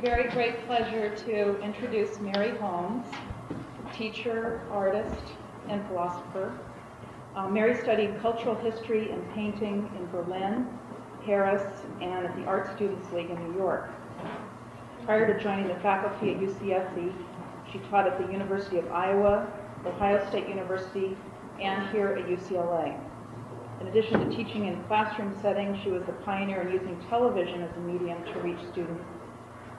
very great pleasure to introduce Mary Holmes, teacher, artist, and philosopher. Mary studied cultural history and painting in Berlin, Paris, and at the Art Students League in New York. Prior to joining the faculty at UCSC, she taught at the University of Iowa, Ohio State University, and here at UCLA. In addition to teaching in classroom settings, she was a pioneer in using television as a medium to reach students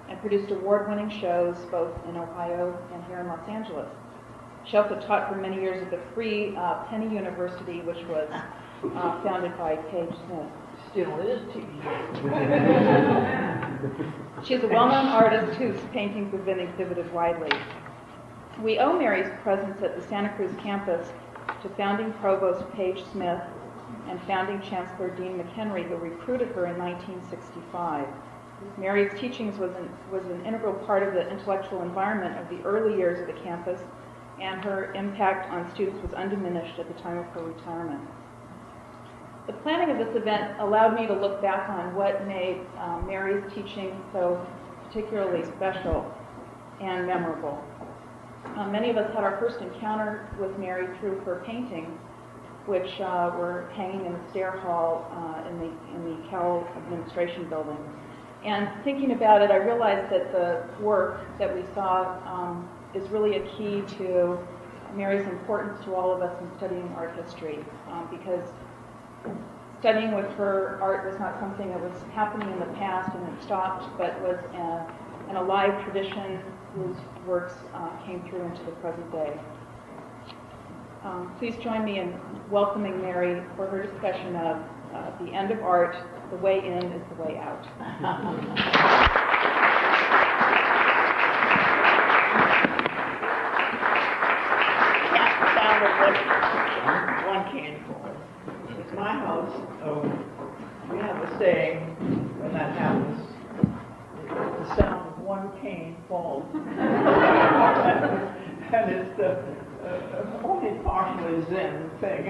and produced award-winning shows both in Ohio and here in Los Angeles. She also taught for many years at the free Penny University, which was founded by Paige Smith. Still is teaching. She is a well-known artist whose paintings have been exhibited widely. We owe Mary's presence at the Santa Cruz campus to founding provost Paige Smith and founding Chancellor Dean McHenry, who recruited her in 1965. Mary's teachings was an integral part of the intellectual environment of the early years of the campus, and her impact on students was undiminished at the time of her retirement. The planning of this event allowed me to look back on what made Mary's teaching so particularly special and memorable. Many of us had our first encounter with Mary through her paintings, which were hanging in the stair hall in the Cal Administration Building. And thinking about it, I realized that the work that we saw is really a key to Mary's importance to all of us in studying art history, because studying with her art was not something that was happening in the past and it stopped, but was an alive tradition whose works came through into the present day. Please join me in welcoming Mary for her discussion of the end of art. The way in is the way out. One can for it. In my house, we have a saying when that happens, the sound of one cane falls. And it's only partially Zen thing.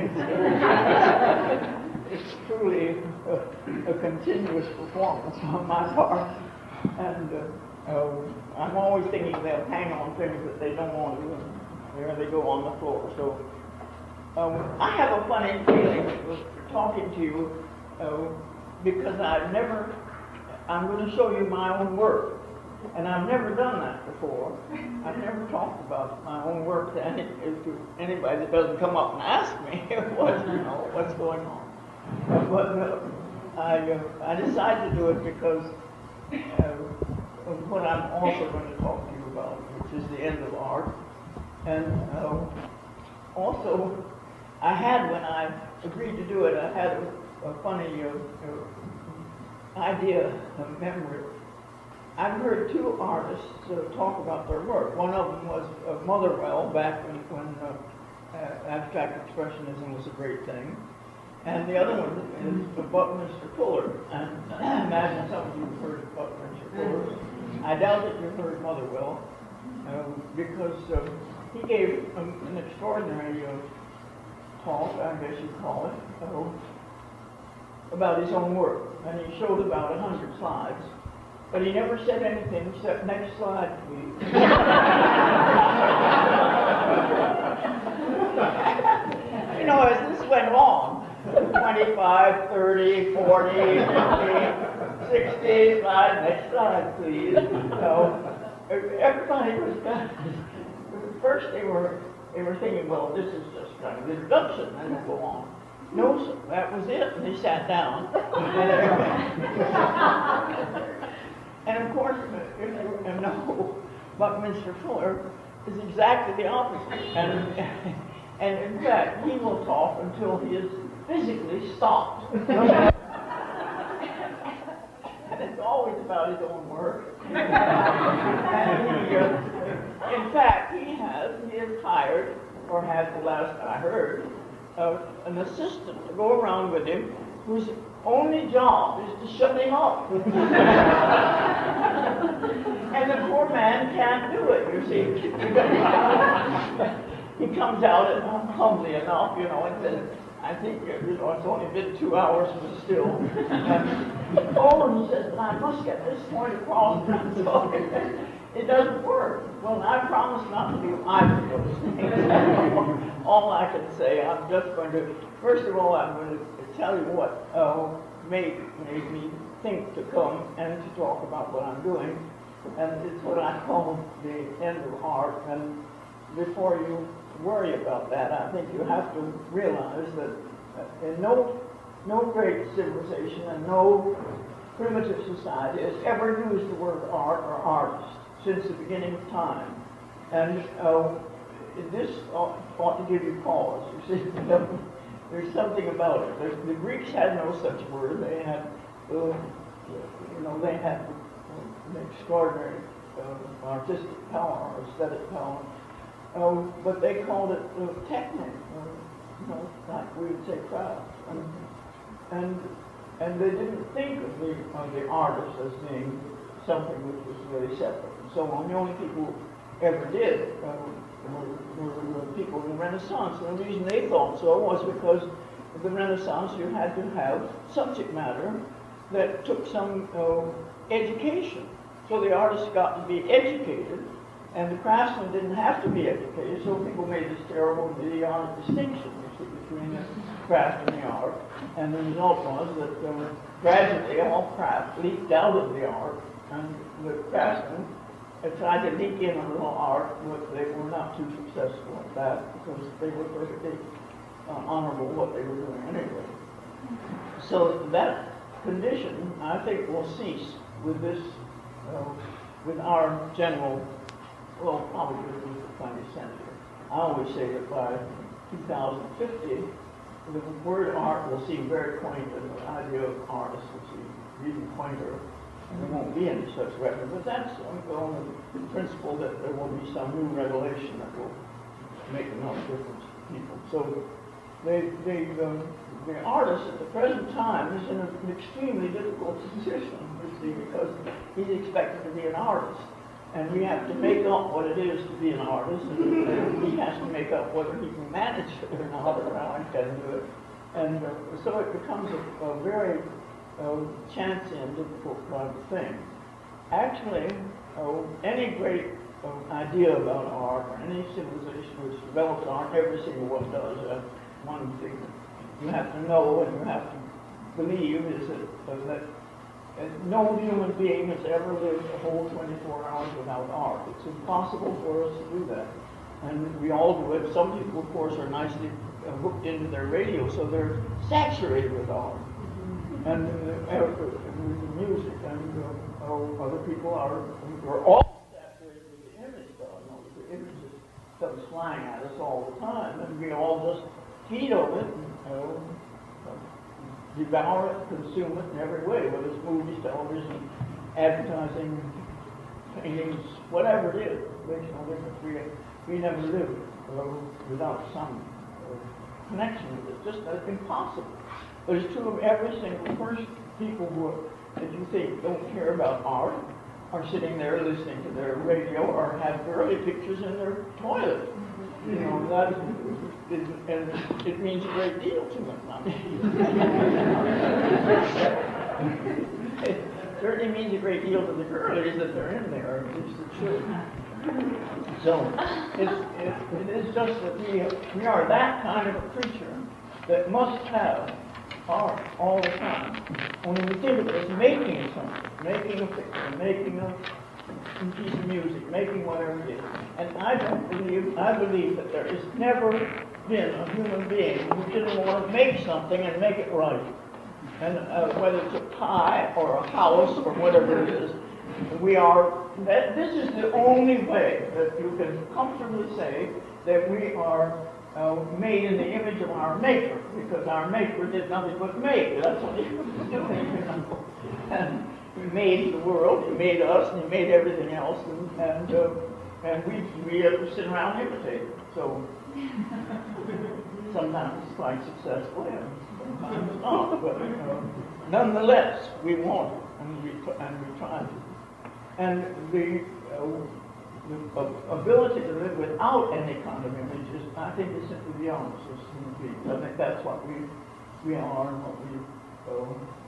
It's truly a continuous performance on my part. And I'm always thinking they'll hang on things that they don't want to, and there they go on the floor. So I have a funny feeling with talking to you because I'm going to show you my own work. And I've never done that before. I've never talked about my own work to anybody that doesn't come up and ask me what's going on. But I decided to do it because of what I'm also going to talk to you about, which is the end of art. And also, I had, when I agreed to do it, I had a funny idea, a memory. I've heard two artists talk about their work. One of them was Motherwell, back when abstract expressionism was a great thing. And the other one is Buckminster Fuller. And I imagine some of you have heard of Buckminster Fuller. I doubt that you've heard Motherwell, because he gave an extraordinary talk, I guess you'd call it, about his own work. And he showed about 100 slides. But he never said anything except, next slide, please. As this went on, 25, 30, 40, 50, 60 slides, next slide, please. Everybody was kind of, first they were thinking, well, this is just kind of introduction, and then we'll go on. No, sir, that was it, and they sat down. And of course, if you know, Buckminster Fuller is exactly the opposite. And in fact, he will talk until he is physically stopped. And it's always about his own work. And in fact, he has hired, or has the last I heard, an assistant to go around with him whose only job is to shut him up. And the poor man can't do it, you see. He comes out and humbly enough, and says, I think, it's only been 2 hours, but still. And he says, I must get this point across. So it doesn't work. Well, I promise not to do either of those things. All I can say, I'm just going to, first of all, I'm going to tell you what made me think to come and to talk about what I'm doing. And it's what I call the end of art. And before you worry about that, I think you have to realize that in no great civilization and no primitive society has ever used the word art or artist since the beginning of time. And this ought to give you pause. You see, there's something about it. The Greeks had no such word. They had, they had an extraordinary artistic power or aesthetic power. But they called it technique, like we would say craft. And they didn't think of the artist as being something which was very separate and so on. The only people who ever did were people in the Renaissance. And the reason they thought so was because in the Renaissance you had to have subject matter that took some education. So the artist got to be educated, and the craftsman didn't have to be educated, so people made this terrible idiotic distinction between the craft and the art. And the result was that gradually all craft leaked out of the art, and the craftsmen tried to leak in a little art, but they were not too successful at that because they were perfectly honorable what they were doing anyway. So that condition, I think, will cease with this, with our general, well, probably with the 20th century. I always say that by 2050, the word art will seem very quaint, and the idea of artist will seem even quainter. And there won't be any such record, but that's on the principle that there will be some new revelation that will make enough difference to people. So the artist at the present time is in an extremely difficult position, you see, because he's expected to be an artist. And we have to make up what it is to be an artist, and he has to make up whether he can manage it or not, or how he can do it. And so it becomes a very chance and difficult kind of thing. Actually, any great idea about art, or any civilization which develops art, every single one does. One thing that you have to know and you have to believe is that no human being has ever lived a whole 24 hours without art. It's impossible for us to do that. And we all do it. Some people, of course, are nicely hooked into their radio, so they're saturated with art. And with music, and other people are all saturated with the image. The image just comes flying at us all the time, and we all just feed on it, devour it, consume it in every way, whether it's movies, television, advertising, paintings, whatever it is. It makes no difference. We never live without some connection with it. Just impossible. But it's true of every single person. People that you think don't care about art are sitting there listening to their radio or have girly pictures in their toilet. You know, that is, and it means a great deal to them. It certainly means a great deal to the girlies that they're in there, at least it should. So it is just that we are that kind of a creature that must have art all the time. When we think of it as making something, making a picture, making a piece of music, making whatever it is. And I believe that there has never been a human being who didn't want to make something and make it right. And whether it's a pie or a house or whatever it is, this is the only way that you can comfortably say that we are made in the image of our Maker, because our Maker did nothing but make. That's what he was doing, you know. And he made the world, he made us, and he made everything else, and we have to sit around and imitate it. So sometimes it's quite successful, and sometimes not. But nonetheless, we want it, and we try to. And ability to live without any kind of image is, I think, is simply beyond us as human beings. I think that's what we are and what we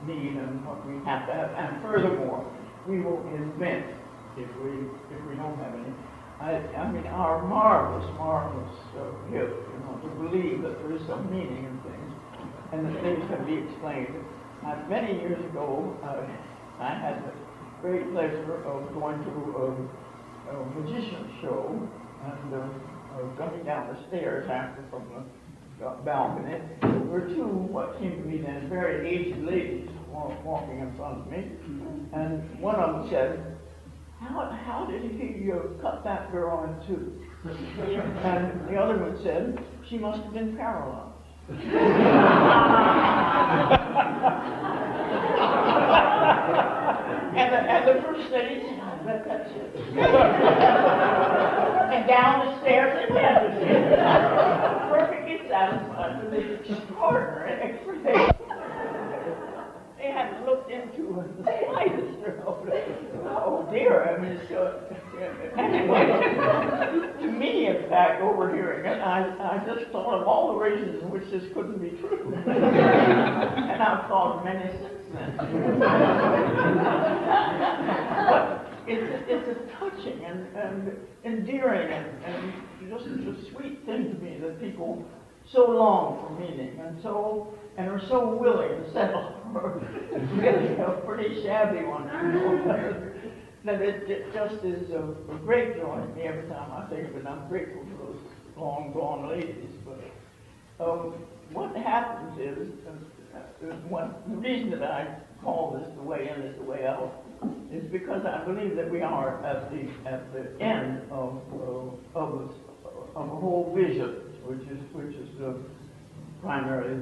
need and what we have to have. And furthermore, we will invent if we don't have any. I mean, our marvelous gift, to believe that there is some meaning in things and that things can be explained. Many years ago, I had the great pleasure of going to a magician's show and coming down the stairs after from the balcony. There were two, what seemed to me then, very aged ladies walking in front of me, and one of them said, how did he cut that girl in two? And the other one said, she must have been paralyzed. and the first lady said, I bet that's it. And down the stairs they went. Perfectly satisfied with this extraordinary explanation. They hadn't looked into it the slightest. Oh dear, I mean, it's to me, in fact, overhearing it, I just thought of all the reasons in which this couldn't be true. And I've thought of many since then. But it's a touching and endearing and just a sweet thing to me that people so long for meaning and are so willing to settle for really a pretty shabby one. That it just is a great joy to me every time I think of it. I'm grateful for those long gone ladies. But what happens is, the reason that I call this the way in is the way out is because I believe that we are at the end of a whole vision, which is primarily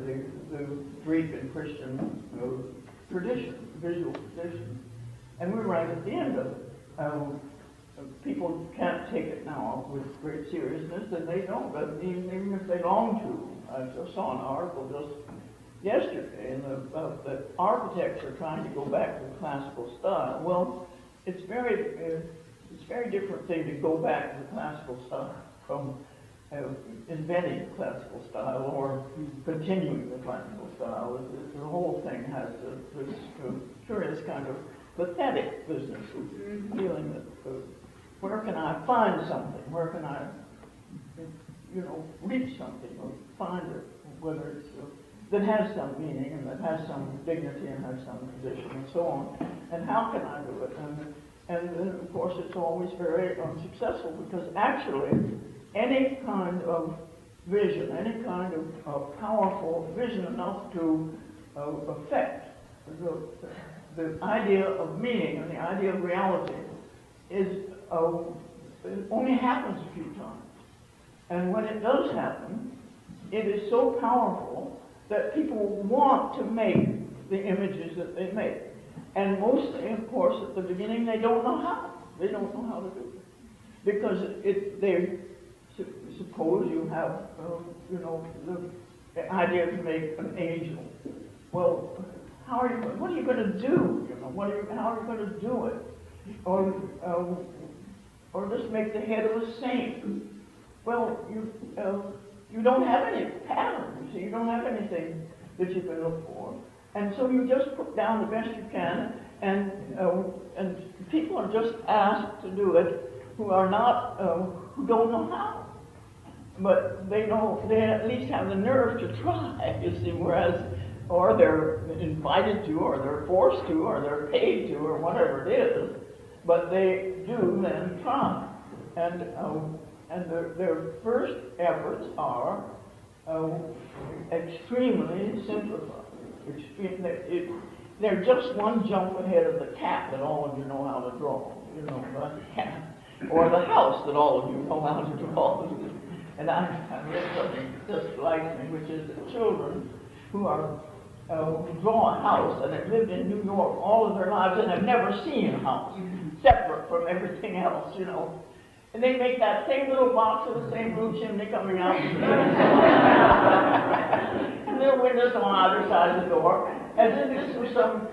the Greek and Christian tradition, visual tradition. And we're right at the end of it. People can't take it now with great seriousness, and they don't, but even if they long to. I just saw an article just yesterday that architects are trying to go back to the classical style. Well, it's very different thing to go back to the classical style from inventing the classical style or continuing the classical style. The whole thing has this curious kind of pathetic business of feeling that where can I find something? Where can I, reach something or find it, whether it's that has some meaning and that has some dignity and has some tradition and so on. And how can I do it? And of course, it's always very unsuccessful because actually, any kind of vision, any kind of powerful vision enough to affect the idea of meaning and the idea of reality it only happens a few times. And when it does happen, it is so powerful that people want to make the images that they make. And mostly, of course, at the beginning, they don't know how. They don't know how to do it. Because suppose you have, the idea to make an angel. Well, what are you going to do? How are you going to do it? Or just make the head of a saint. Well, you don't have any pattern. You see, you don't have anything that you can look for, and so you just put down the best you can. And people are just asked to do it who are not who don't know how. But they at least have the nerve to try, you see, or they're invited to, or they're forced to, or they're paid to, or whatever it is, but they do then try. And their first efforts are extremely simplified. They're just one jump ahead of the cat that all of you know how to draw, the cat, or the house that all of you know how to draw. And I read something just like me, which is that children who draw a house and have lived in New York all of their lives and have never seen a house separate from everything else, And they make that same little box with the same blue chimney coming out. And and little windows on either side of the door, as if this was some,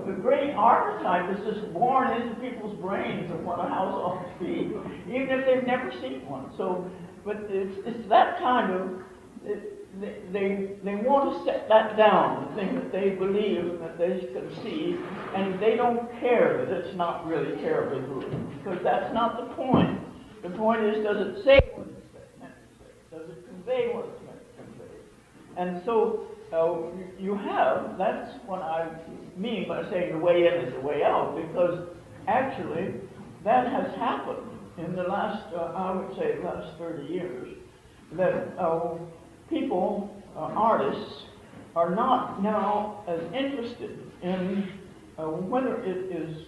the great archetype is just born into people's brains of what a house ought to be, even if they've never seen one. So, but it's that kind of, they want to set that down, the thing that they believe and that they can see, and they don't care that it's not really terribly good, because that's not the point. The point is, does it say what it's meant to say? Does it convey what it's meant to convey? And so you have, that's what I mean by saying the way in is the way out, because actually that has happened in the last, I would say, last 30 years, that people, artists, are not now as interested in whether it is,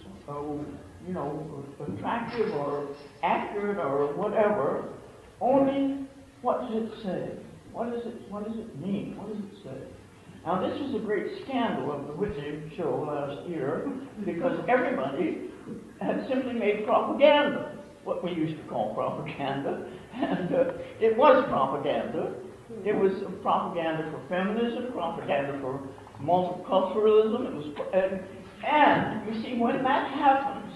attractive or accurate or whatever, only what does it say? What does it mean? What does it say? Now, this was a great scandal of the Whitney show last year, because everybody had simply made propaganda, what we used to call propaganda, and it was propaganda. It was propaganda for feminism, propaganda for multiculturalism. It was, and you see, when that happens,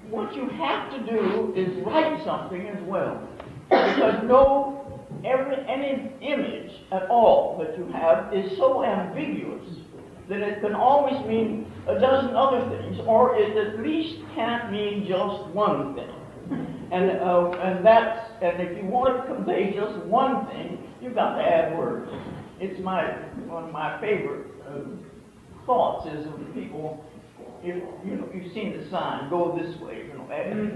what you have to do is write something as well, because any image at all that you have is so ambiguous that it can always mean a dozen other things, or it at least can't mean just one thing. And if you want to convey just one thing, you've got to add words. It's one of my favorite thoughts is of people. You've seen the sign, go this way,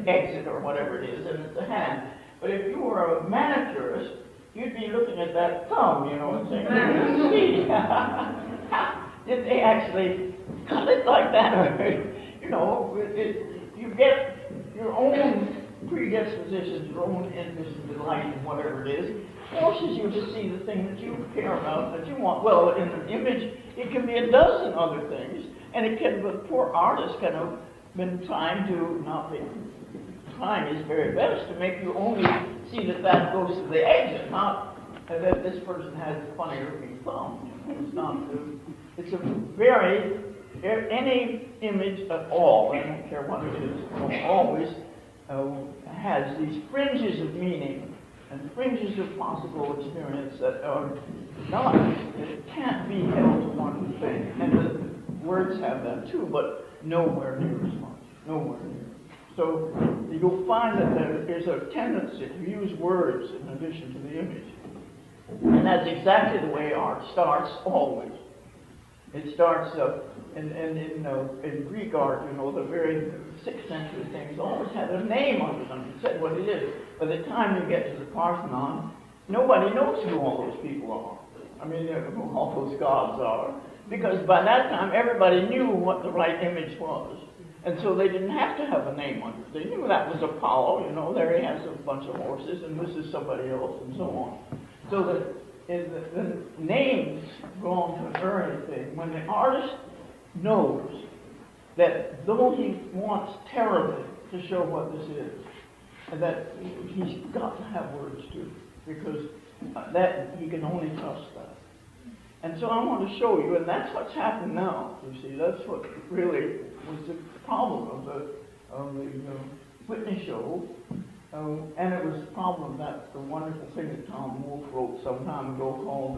exit or whatever it is, and it's a hand. But if you were a manicurist, you'd be looking at that thumb, and saying, see, did they actually cut it like that? You get your own predispositions, your own interest in life and whatever it is, forces you to see the thing that you care about, that you want. Well, in an image, it can be a dozen other things, and the poor artist can have been trying his very best to make you only see that goes to the exit, not that this person has a funny looking thumb. It's not. It's a very, any image at all, I don't care what it is, always has these fringes of meaning and fringes of possible experience that are not, it can't be held to one thing. And the words have that too, but nowhere near as much. Nowhere near. So you'll find that there is a tendency to use words in addition to the image. And that's exactly the way art starts always. It starts in Greek art, the very 6th century things always had a name under them. It said what it is. By the time you get to the Parthenon, nobody knows who all those people are. I mean, who all those gods are. Because by that time, everybody knew what the right image was. And so they didn't have to have a name under it. They knew that was Apollo, there he has a bunch of horses, and this is somebody else, and so on. So the names go on to an early thing. When the artist knows that though he wants terribly to show what this is, and that he's got to have words too, because that he can only trust that. And so I want to show you, and that's what's happened now. You see, that's what really was the problem of the Whitney show, and it was the problem that the wonderful thing that Tom Wolfe wrote some time ago called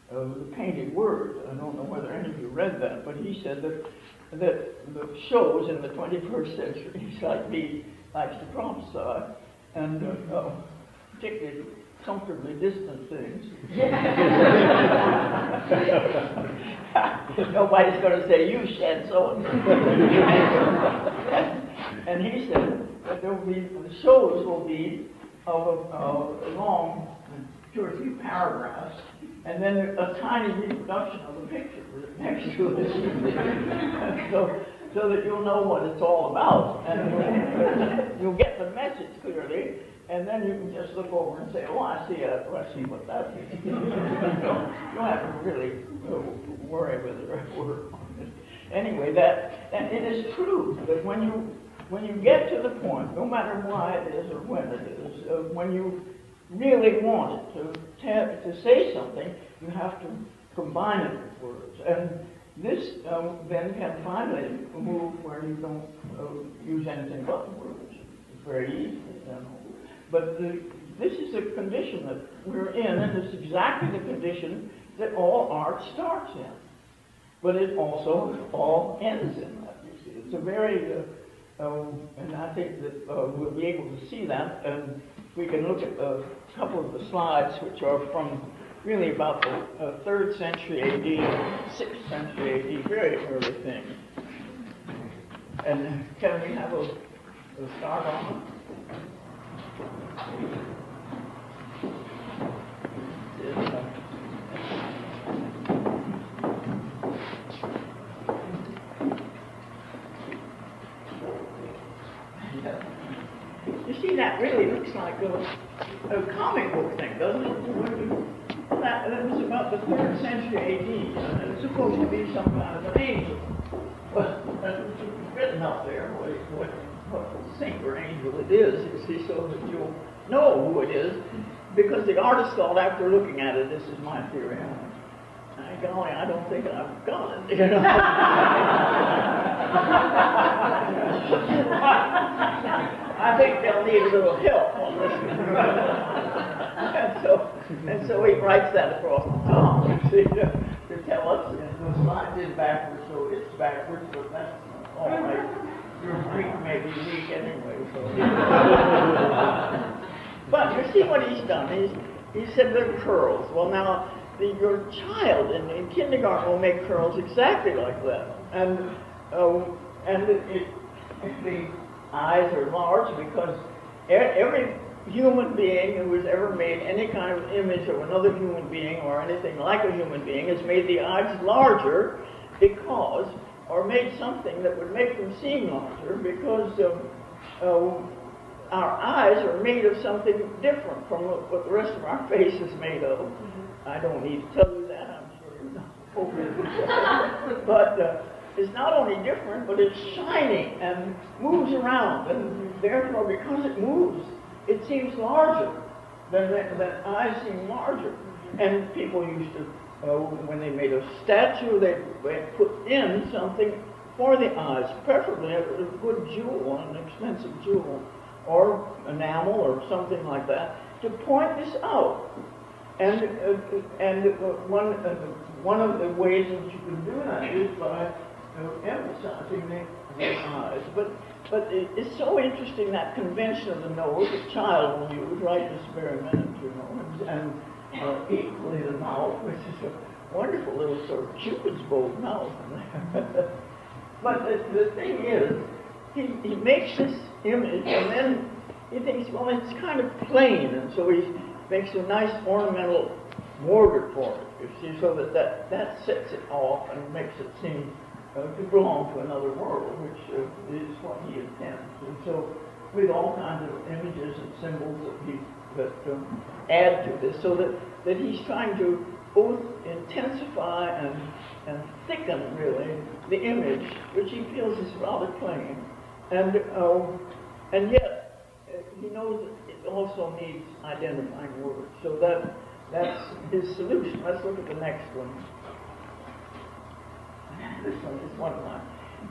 the Painted Word. I don't know whether any of you read that, but he said that the shows in the 21st century, he's like me, likes to prophesy, and particularly comfortably distant things. Nobody's going to say, you shed so and so. And he said that the shows will be of a long, 2 or 3 paragraphs, and then a tiny reproduction of the picture next to it. so that you'll know what it's all about, and you'll get the message clearly. And then you can just look over and say, oh, I see what that is. You don't have to really worry with the right word on it. Anyway, and it is true that when you get to the point, no matter why it is or when it is, when you really want it to say something, you have to combining words. And this then can finally move where you don't use anything but words. It's very easy. But this is the condition that we're in, and it's exactly the condition that all art starts in. But it also all ends in that, you see. It's a very, and I think that we'll be able to see that, and we can look at a couple of the slides, which are from really about the 3rd century AD, 6th century AD, very early things. And can we have a start on You see, that really looks like a comic book thing, doesn't it? That was about the 3rd century AD, and it's supposed to be some kind of an angel. But it's written up there what saint or angel it is, you see, so that you'll know who it is, because the artist thought after looking at it, this is my theory. Golly, I don't think I've got it, you know. I think they'll need a little help on this one. and so he writes that across the top, you see, to tell us. And the slide is backwards, so it's backwards, but that's all right. Your Greek may be weak anyway, so. But you see what he's done. He said they're curls. Well, now, your child in kindergarten will make curls exactly like that. And the eyes are large because every human being who has ever made any kind of image of another human being or anything like a human being has made the eyes larger because, or made something that would make them seem larger because our eyes are made of something different from what the rest of our face is made of. I don't need to tell you that, I'm sure you know. But it's not only different, but it's shiny and moves around, and therefore, because it moves, it seems larger. That eyes seem larger. And people used to, when they made a statue, they put in something for the eyes, preferably a good jewel, an expensive jewel, or enamel, or something like that, to point this out. And one of the ways that you can do that is by emphasizing the eyes. But it's so interesting, that convention of the nose, a child will use right this very minute, you know, and equally the mouth, which is a wonderful little sort of Cupid's bow mouth. But the thing is, he makes this image, and then he thinks, well, it's kind of plain, and so he makes a nice ornamental border for it, you see, so that sets it off and makes it seem to belong to another world, which is what he intends. And so, with all kinds of images and symbols that add to this, so that he's trying to both intensify and thicken, really, the image, which he feels is rather plain, and yet he knows that it also needs identifying words. So that's his solution. Let's look at the next one. This one is one of my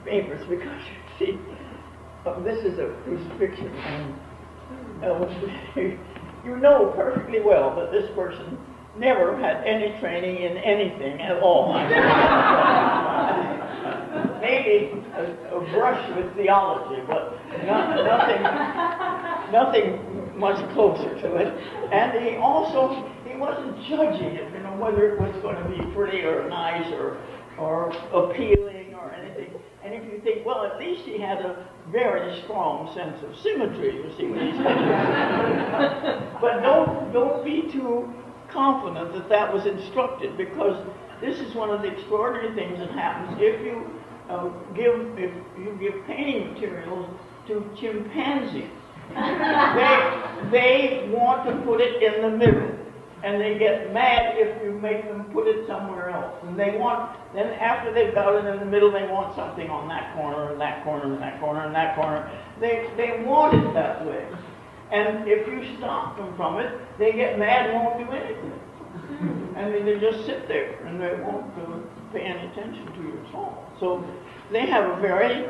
favorites because, you see, this is a crucifixion, and you know perfectly well that this person never had any training in anything at all. Maybe a brush with theology, but nothing much closer to it. And he wasn't judging it, you know, whether it was going to be pretty or nice or appealing or anything. And if you think, well, at least he had a very strong sense of symmetry, you see what he's saying. But don't be too confident that was instructed, because this is one of the extraordinary things that happens if you give painting materials to chimpanzees. They want to put it in the middle, and they get mad if you make them put it somewhere else. And then after they've got it in the middle, they want something on that corner, and that corner, and that corner, and that corner. They want it that way. And if you stop them from it, they get mad and won't do anything. and they just sit there and they won't pay any attention to your song. So they have a very,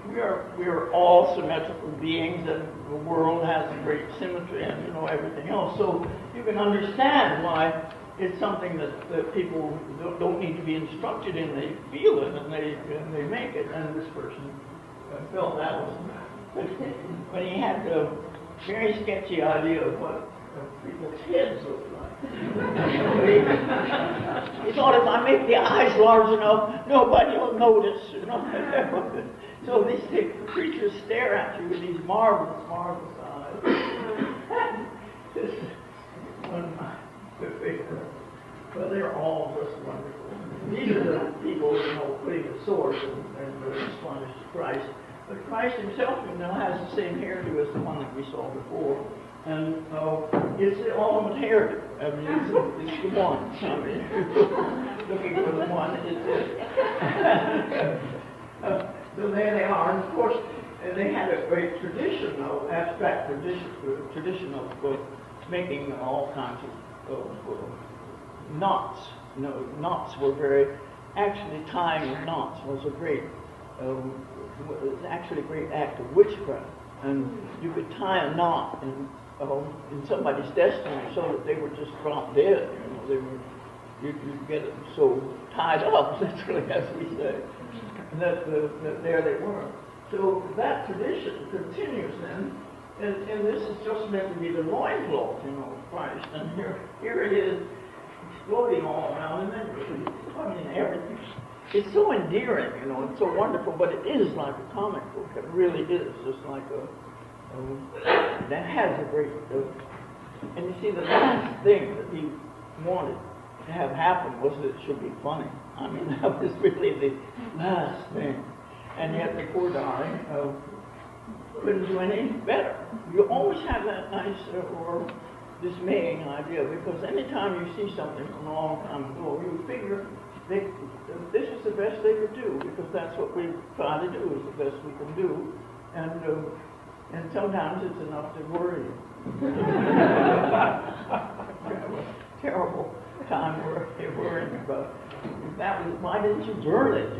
we're all symmetrical beings, and the world has a great symmetry and everything else. So you can understand why it's something that people don't need to be instructed in. They feel it and they make it. And this person felt that was, but he had a very sketchy idea of what people's heads look like. He thought if I make the eyes large enough, nobody will notice. So these creatures stare at you with these marvelous, marvelous eyes. This is one of my favorites. Well, they're all just wonderful. These are the people, putting the source and the response to Christ. But Christ himself, has the same hairdo as the one that we saw before. And it's the ultimate hairdo. I mean, it's the one. I mean, looking for the one, it's it. So there they are. And of course, they had a great tradition of abstract tradition of making all kinds of knots. Knots were actually tying of knots was a great, actually a great act of witchcraft. And you could tie a knot in somebody's destiny so that they would just drop dead. You'd get them so tied up, literally, as we say, that there they were. So that tradition continues then, and this is just meant to be the loincloth, of Christ. And here it is, exploding all around, and then everything. It's so endearing, it's so wonderful, but it is like a comic book. It really is, just like that has a great, and you see the last thing that he wanted to have happen was that it should be funny. I mean, that was really the last thing. And yet the poor darling couldn't do any better. You always have that nice or dismaying idea, because anytime you see something from a long time ago, you figure this is the best they could do, because that's what we try to do, is the best we can do. And sometimes it's enough to worry you. Terrible time worrying about that was, why didn't you burn it?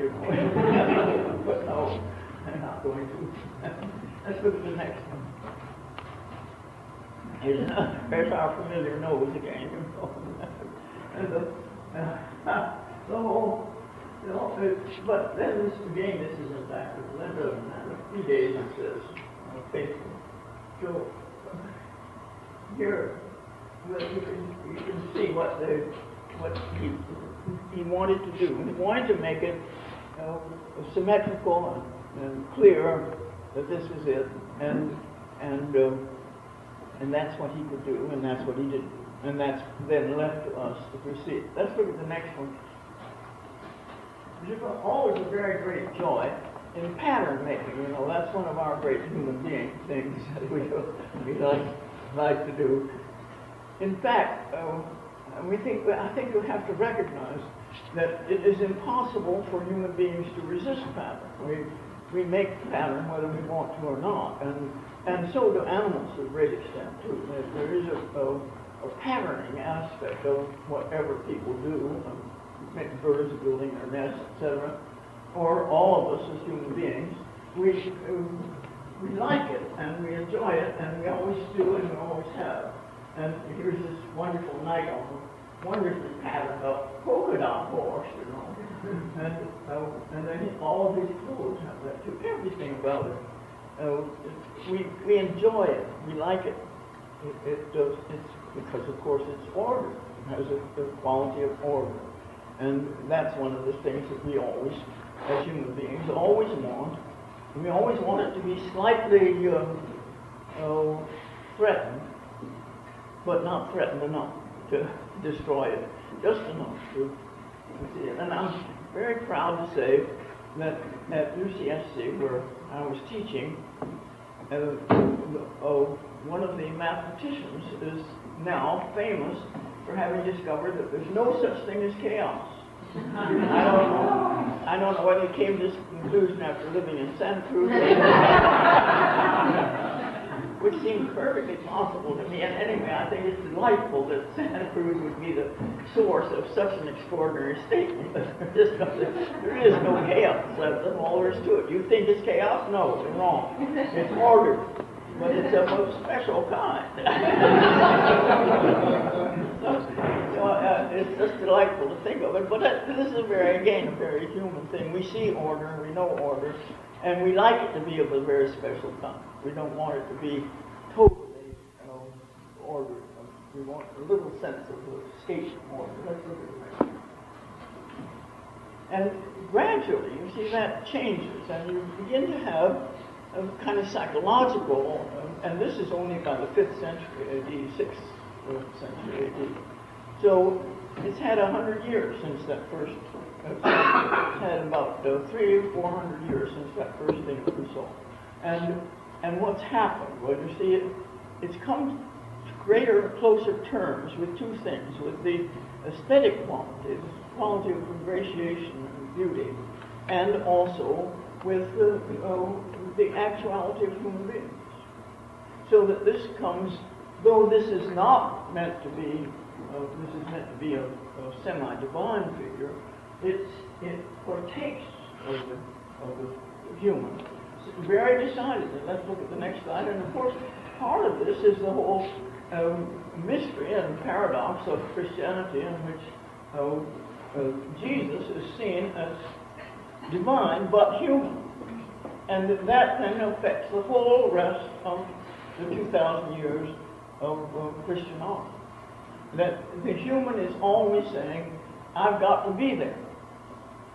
But no, I'm not going to. Let's look at the next one. There's our familiar nose again. And the whole, but then this is in fact a letter of a few days, it says, faithful. So here, you can see what he wanted to do. He wanted to make it symmetrical and clear that this was it, and that's what he could do, and that's what he did, and that's then left to us to proceed. Let's look at the next one. There's always a very great joy in pattern making. That's one of our great human being things that we like to do. In fact, I think you have to recognize that it is impossible for human beings to resist pattern. We make pattern whether we want to or not, and so do animals to a great extent too. There is a patterning aspect of whatever people do, birds building their nests, etc., or all of us as human beings. We like it and we enjoy it, and we always do and we always have. And here's this wonderful night on a wonderfully patterned up polka dot horse, and then all of these clothes have that too. Everything about it. We enjoy it. We like it. It does. It's because, of course, it's order. It has a quality of order, and that's one of the things that we always, as human beings, always want. And we always want it to be slightly threatened, but not threatened enough to destroy it, just enough to see it. And I'm very proud to say that at UCSC, where I was teaching, one of the mathematicians is now famous for having discovered that there's no such thing as chaos. I don't know whether he came to this conclusion after living in Santa Cruz. which seems perfectly possible to me. And anyway, I think it's delightful that Santa Cruz would be the source of such an extraordinary statement. There is no chaos. That's all there is to it. You think it's chaos? No, you're wrong. It's ordered, but it's of a special kind. It's just delightful to think of it. But this is a very human thing. We see order, we know order, and we like it to be of a very special kind. We don't want it to be totally ordered. We want a little sense of the station order. Let's look at it. And gradually, you see that changes, and you begin to have a kind of psychological, and this is only by the 5th century AD, 6th century AD. So it's had 100 years since that first, it's had about 300 or 400 years since that first thing that we saw. And what's happened? Well, you see, it's come to greater, closer terms with two things, with the aesthetic quality, the quality of ingratiation and beauty, and also with the actuality of human beings. So that this comes, though this is not meant to be, this is meant to be a semi-divine figure, it partakes of the human. It's very decidedly. Let's look at the next slide. And of course, part of this is the whole mystery and paradox of Christianity, in which Jesus is seen as divine but human. And that then affects the whole rest of the 2,000 years of Christian art. That the human is always saying, I've got to be there.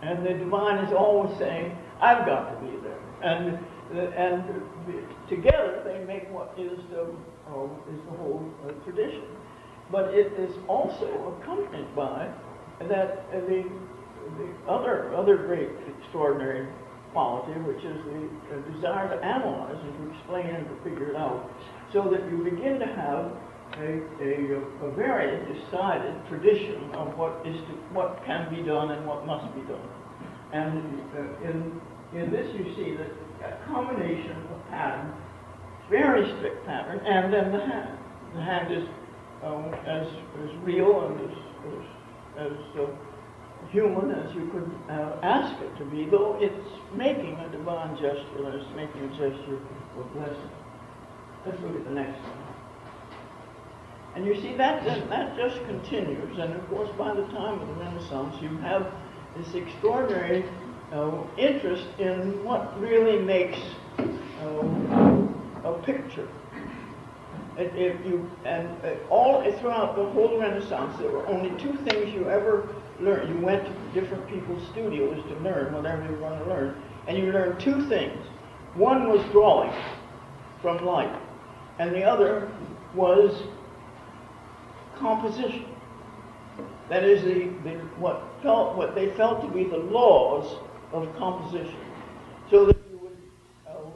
And the divine is always saying, I've got to be there. And together they make what is the whole tradition. But it is also accompanied by that the other great extraordinary quality, which is the desire to analyze and to explain and to figure it out, so that you begin to have a very decided tradition of what can be done and what must be done. And in this you see that a combination of pattern, very strict pattern, and then the hand. The hand is as real and as human as you could ask it to be, though it's making a divine gesture, and it's making a gesture of blessing. Let's look at the next one. And you see that just continues, and of course by the time of the Renaissance you have this extraordinary interest in what really makes a picture. All throughout the whole Renaissance, there were only two things you ever learned. You went to different people's studios to learn whatever you were going to learn, and you learned two things. One was drawing from life, and the other was composition. That is what they felt to be the laws of composition. So that you would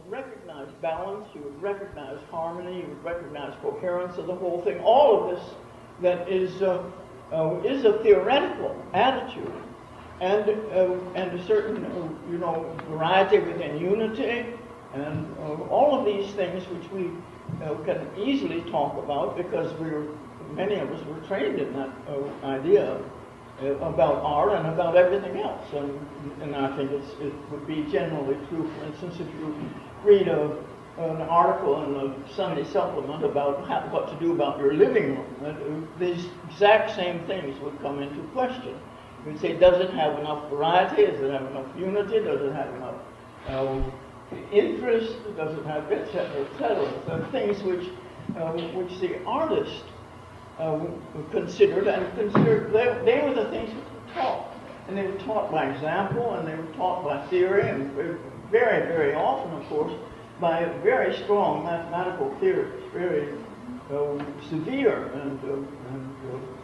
recognize balance, you would recognize harmony, you would recognize coherence of the whole thing. All of this that is a theoretical attitude, and a certain variety within unity, and all of these things which we can easily talk about because many of us were trained in that idea about art and about everything else. And I think it would be generally true. For instance, if you read an article in the Sunday Supplement about what to do about your living room, these exact same things would come into question. You'd say, does it have enough variety? Does it have enough unity? Does it have enough interest? Does it have, etc., etc.? So things which the artist considered, they were the things that were taught. And they were taught by example, and they were taught by theory, and very, very often, of course, by very strong mathematical theories, very severe and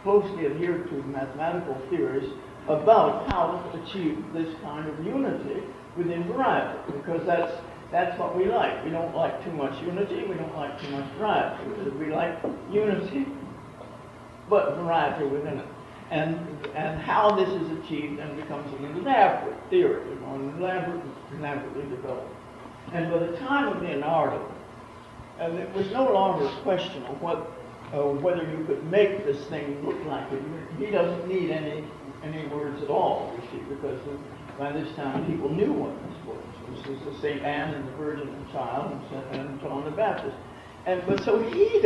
closely adhered to mathematical theories about how to achieve this kind of unity within variety, because that's what we like. We don't like too much unity, we don't like too much variety. We like unity, but variety within it. And how this is achieved then becomes an elaborate theory, elaborately developed. And by the time of Leonardo, And it was no longer a question of whether you could make this thing look like it. He doesn't need any words at all, you see, because by this time people knew what this was. This was the St. Anne and the Virgin and Child and John the Baptist. But so he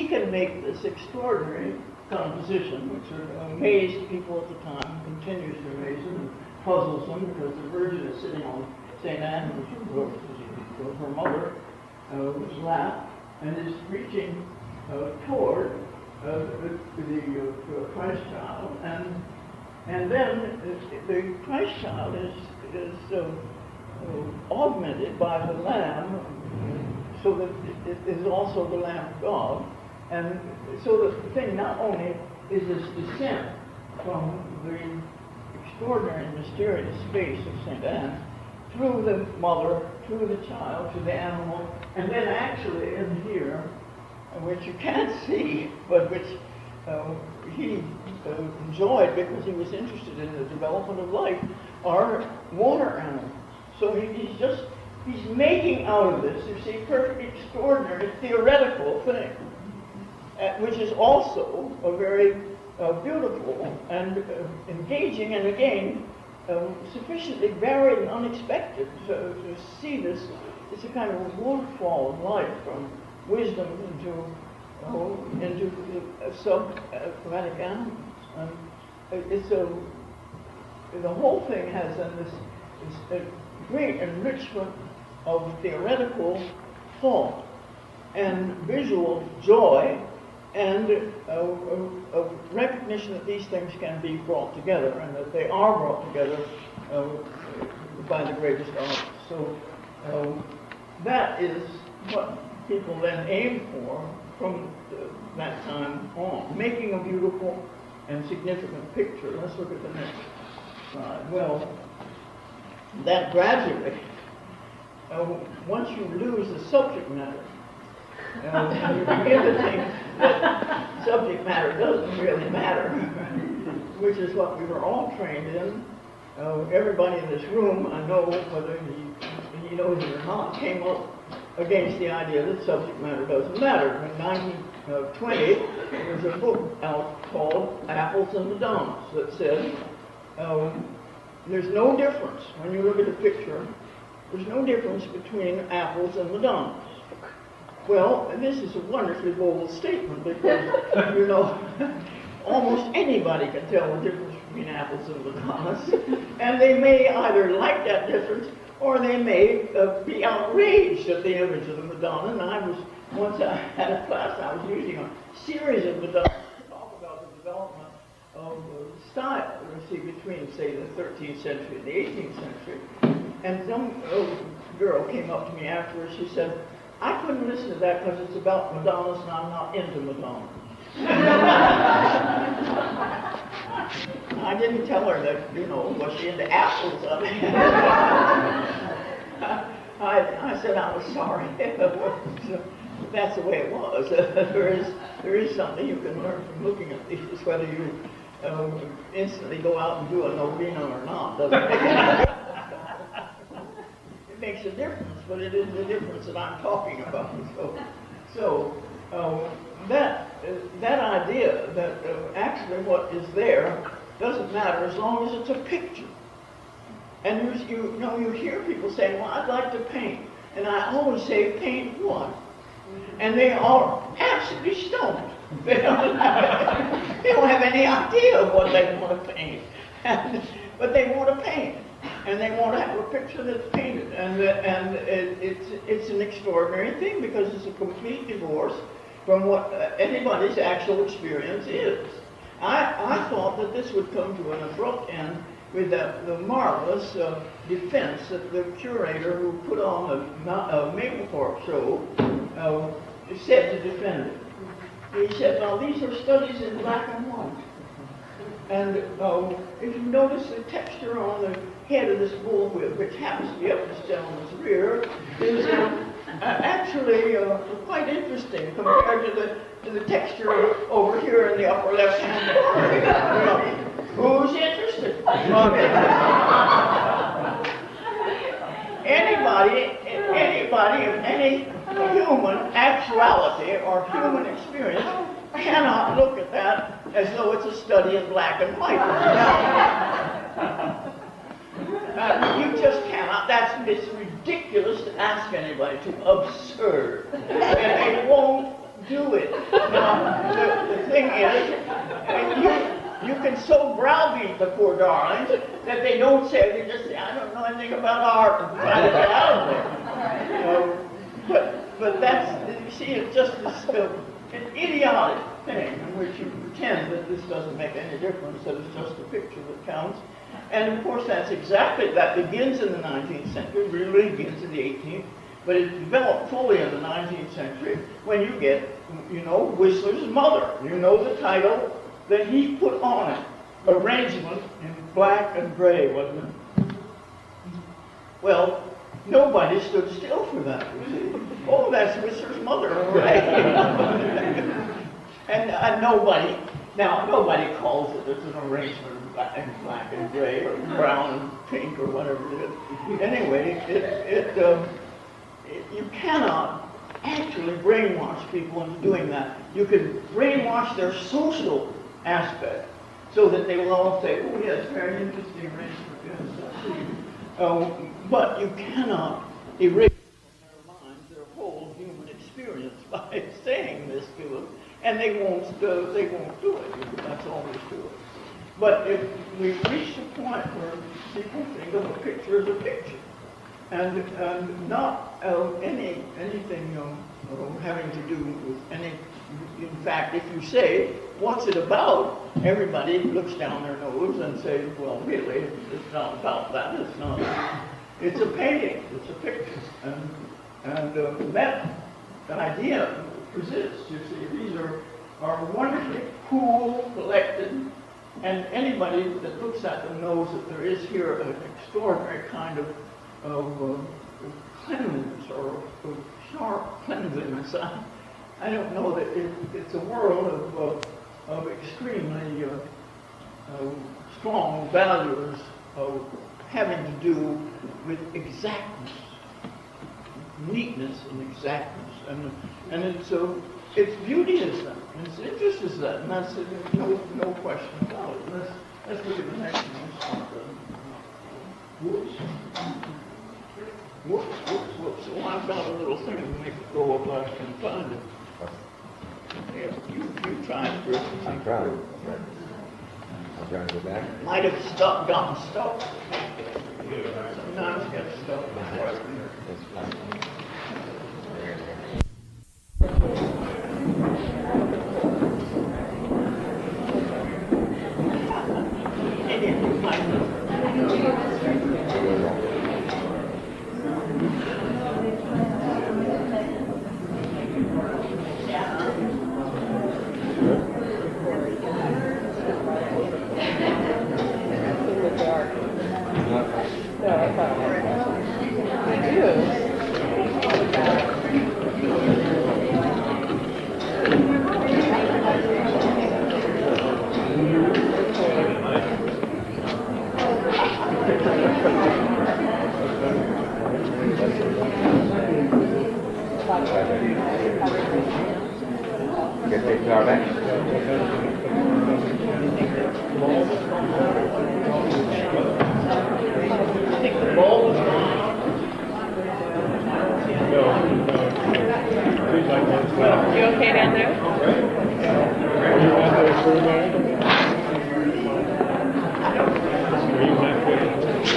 can make this extraordinary composition, which amazed people at the time, continues to amaze them and puzzles them, because the Virgin is sitting on St. Anne, which was her mother, lap, and is reaching toward the Christ child, and then the Christ child is augmented by the Lamb, so that it is also the Lamb of God, and so the thing not only is this descent from the extraordinary and mysterious face of St. Anne through the mother, through the child, to the animal, and then actually in here, which you can't see, but which he enjoyed because he was interested in the development of life, are water animals. So he's making out of this, you see, perfectly extraordinary theoretical thing, which is also a very beautiful and engaging, and again, sufficiently varied and unexpected to see this. It's a kind of waterfall of life from wisdom into sub-aquatic animals. The whole thing has this great enrichment of theoretical thought and visual joy, and a recognition that these things can be brought together, and that they are brought together by the greatest artists. So that is what people then aim for from that time on, making a beautiful and significant picture. Let's look at the next slide. Well, that gradually, once you lose the subject matter, you begin to think that subject matter doesn't really matter, which is what we were all trained in. Everybody in this room, I know, whether he knows it or not, came up against the idea that subject matter doesn't matter. In 1920, there was a book out called Apples and Madonnas that said, there's no difference, when you look at a picture, there's no difference between apples and Madonnas. Well, this is a wonderfully bold statement, because, you know, almost anybody can tell the difference between apples and Madonnas, and they may either like that difference, or they may be outraged at the image of the Madonna. And once I had a class, I was using a series of Madonnas to talk about the development of style, you see, between, say, the 13th century and the 18th century. And some girl came up to me afterwards, she said, I couldn't listen to that because it's about Madonnas and I'm not into Madonnas. I didn't tell her that, you know, was she into apples? I said I was sorry. That's the way it was. There is something you can learn from looking at these, whether you instantly go out and do a novena or not. Doesn't make any difference. It makes a difference, but it is the difference that I'm talking about. So that idea that actually what is there doesn't matter as long as it's a picture. And you hear people saying, well, I'd like to paint. And I always say, paint what? And they are absolutely stoned. They don't have any idea of what they want to paint. But they want to paint. And they want to have a picture that's painted. And it's an extraordinary thing, because it's a complete divorce from what anybody's actual experience is. I thought that this would come to an abrupt end with the marvelous defense that the curator who put on a Mapplethorpe show said to defend it. He said, now these are studies in black and white. And if you notice the texture on the head of this bullwhip, which happens to be up this gentleman's rear, is actually quite interesting compared to the texture over here in the upper left-hand corner. Who's interested? Anybody of any human actuality or human experience cannot look at that as though it's a study in black and white. You just cannot. It's ridiculous to ask anybody to. Absurd. And they won't do it. Now, the thing is, you can so browbeat the poor darlings that they don't say, they just say, I don't know anything about art, and try to get out of there. But that's, you see, it's just an idiotic thing in which you pretend that this doesn't make any difference, that it's just a picture that counts. And of course, that begins in the 19th century, really begins in the 18th, but it developed fully in the 19th century when you get, Whistler's Mother. You know the title that he put on it. Arrangement in black and gray, wasn't it? Well, nobody stood still for that, you see. Oh, that's Whistler's Mother, right? and nobody calls it as an arrangement of black and gray, or brown and pink, or whatever it is. Anyway, you cannot actually brainwash people into doing that. You can brainwash their social aspect so that they will all say, oh yes, very interesting arrangement, yes. But you cannot erase from their minds their whole human experience by saying this to them, and they won't do it. That's all there is to it. But if we reach a point where people think of a picture as a picture, and not anything having to do with any. In fact, if you say, what's it about? Everybody looks down their nose and says, well, really, it's not about that. It's not. It's a painting. It's a picture. And that idea persists. You see, these are wonderfully cool, collected, and anybody that looks at them knows that there is here an extraordinary kind of cleanliness or of sharp cleanliness. I don't know that it's a world of extremely strong values of having to do with exactness, neatness and exactness, and its beauty is that, and its interest is that, and that's no question about it. Let's look at the next one. Whoops. Well, I've got a little thing to make it go up I can find it. Yeah, you tried first. I'm trying. I'm trying to go back. Might have gotten stuck. Sometimes get stuck. It's fine. Get the car back. You okay down there?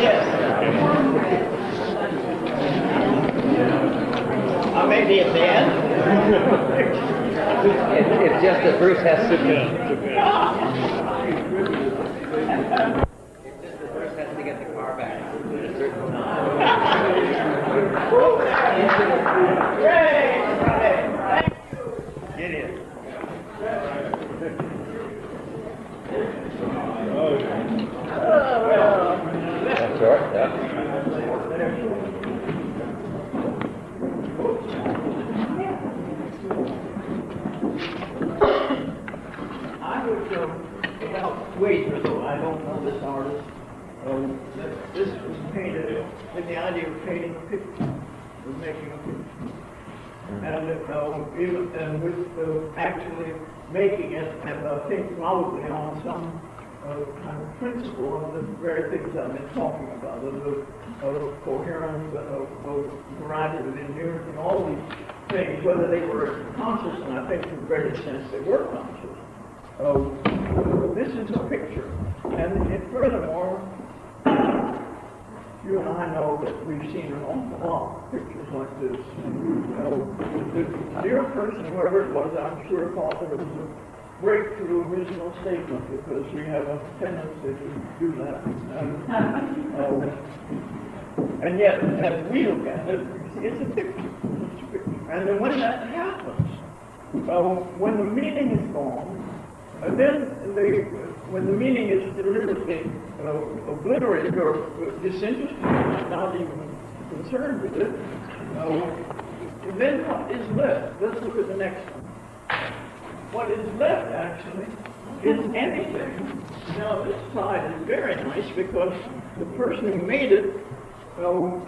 Yes. Maybe at the end. It's just that Bruce has to. It's just that Bruce has to get the car back at a certain time. Get in. That's short, yeah. I would without wager, though I don't know this artist, this was painted with the idea of painting a picture, of making a picture. and even and with actually making it, and I think probably on some kind of principle of the very things I've been talking about, of coherence, of variety of inherent, and all these things, whether they were conscious, and I think in a great sense they were conscious. This is a picture, and furthermore, you and I know that we've seen an awful lot of pictures like this. The dear person, whoever it was, I'm sure thought that it was a breakthrough original statement, because we have a tendency to do that. And yet, as we look at it, it's a picture. It's a picture. And then when that happens, when the meaning is gone, when the meaning is deliberately obliterated or disinterested, not even concerned with it, then what is left? Let's look at the next one. What is left, actually, is anything. Now, this slide is very nice because the person who made it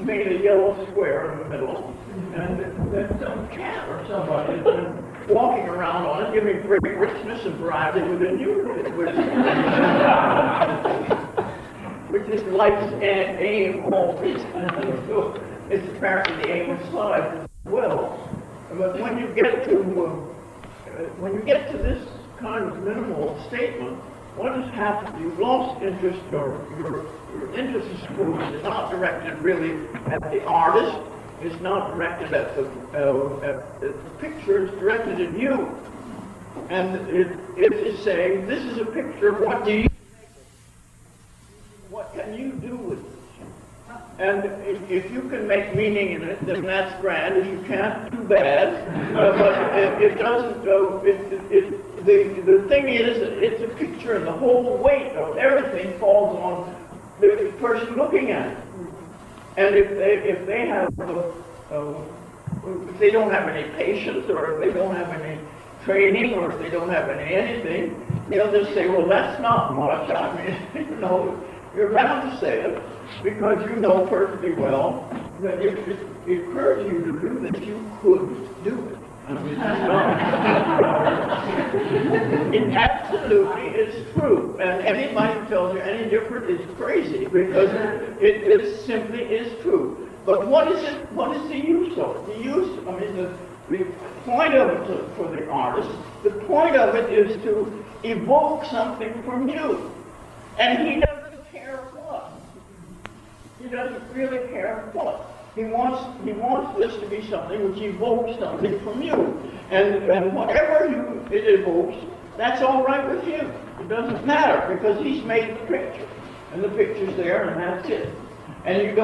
made a yellow square in the middle, and then some cat or somebody has been walking around on it, giving great richness and variety within you, which is life's aim always. So it's apparently the aim of slides as well. But when you get to this kind of minimal statement, what has happened? You've lost interest, or your interest is not directed really at the artist. It's not directed at the picture. It's directed at you, and it is saying, "This is a picture. What do you? What can you do with it?" And if you can make meaning in it, then that's grand. If you can't, too bad. But it doesn't. The thing is, it's a picture, and the whole weight of everything falls on the person looking at it. And if they have, if they don't have any patience, or if they don't have any training, or if they don't have anything, they'll just say, "Well, that's not much." I mean, you're bound to say it because you know perfectly well that if it occurred to you to do this, you could do it. I mean, it absolutely is true, and anybody who tells you any different is crazy, because it simply is true. But what is it? What is the use of it? The use, I mean, the point of it for the artist, the point of it is to evoke something from you, and he doesn't care what. He doesn't really care what. He wants this to be something which evokes something from you. And whatever it evokes, that's all right with him. It doesn't matter, because he's made the picture. And the picture's there, and that's it. And you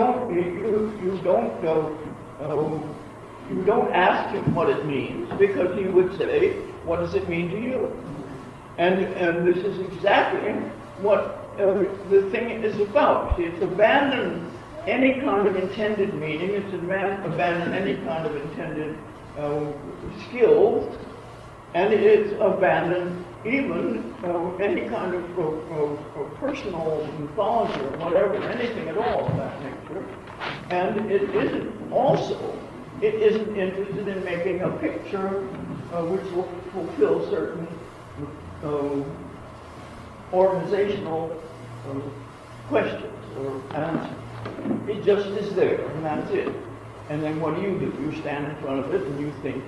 don't ask him what it means, because he would say, "What does it mean to you?" And this is exactly what the thing is about. It's abandoned any kind of intended meaning, it's abandoned any kind of intended skill, and it's abandoned even any kind of personal mythology or whatever, anything at all of that nature. And it isn't interested in making a picture which will fulfill certain organizational questions or answers. It just is there, and that's it. And then what do? You stand in front of it, and you think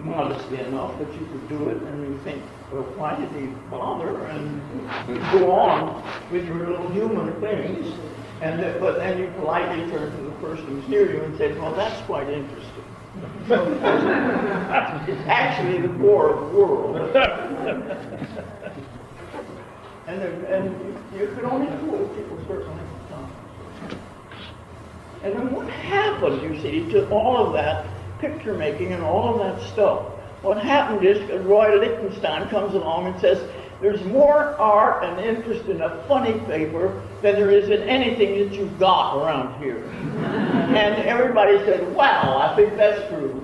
modestly enough that you could do it, and you think, well, why did he bother? And you go on with your little human things, but then you politely turn to the person who's near you and say, "Well, that's quite interesting." It's actually the core of the world. And you can only fool people certainly. And then what happened, you see, to all of that picture making and all of that stuff? What happened is Roy Lichtenstein comes along and says, "There's more art and interest in a funny paper than there is in anything that you've got around here." And everybody said, "Wow, I think that's true."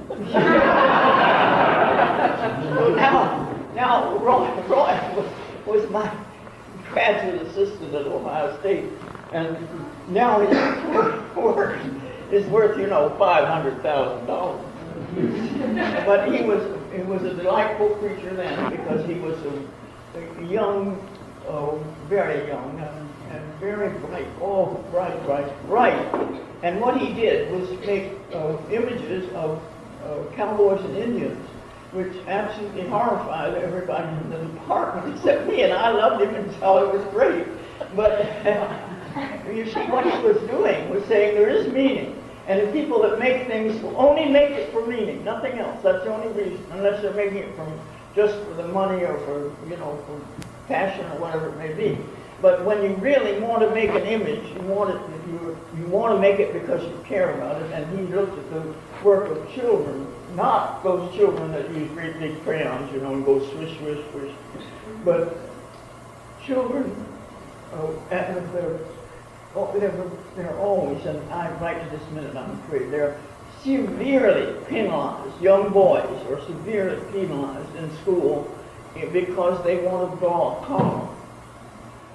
Now Roy was my graduate assistant at Ohio State, and now his work is worth, $500,000. But he was a delightful creature then, because he was a young, very young, and very bright, bright. And what he did was make images of cowboys and Indians, which absolutely horrified everybody in the department except me, and I loved him and thought it was great. But you see, what he was doing was saying there is meaning, and the people that make things will only make it for meaning, nothing else. That's the only reason, unless they're making it just for the money or for for passion or whatever it may be. But when you really want to make an image, you want to make it because you care about it. And he looked at the work of children, not those children that use great big crayons, and go swish, swish, swish, but children, and they're always, and right to this minute, I'm afraid, they're severely penalized. Young boys are severely penalized in school because they want to draw a car,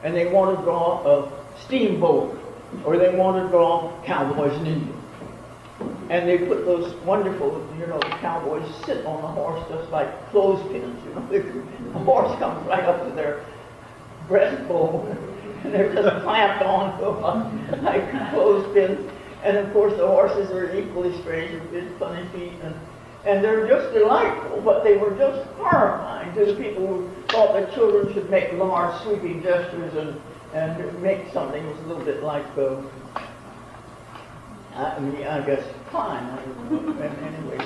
and they want to draw a steamboat, or they want to draw cowboys and Indians. And they put those wonderful, the cowboys sit on the horse just like clothespins, The horse comes right up to their breastbone, and they're just clamped on like clothespins. And of course the horses are equally strange with big funny feet, and they're just delightful, but they were just horrifying to the people who thought that children should make large sweeping gestures and make something that was a little bit like I guess fine. Anyway,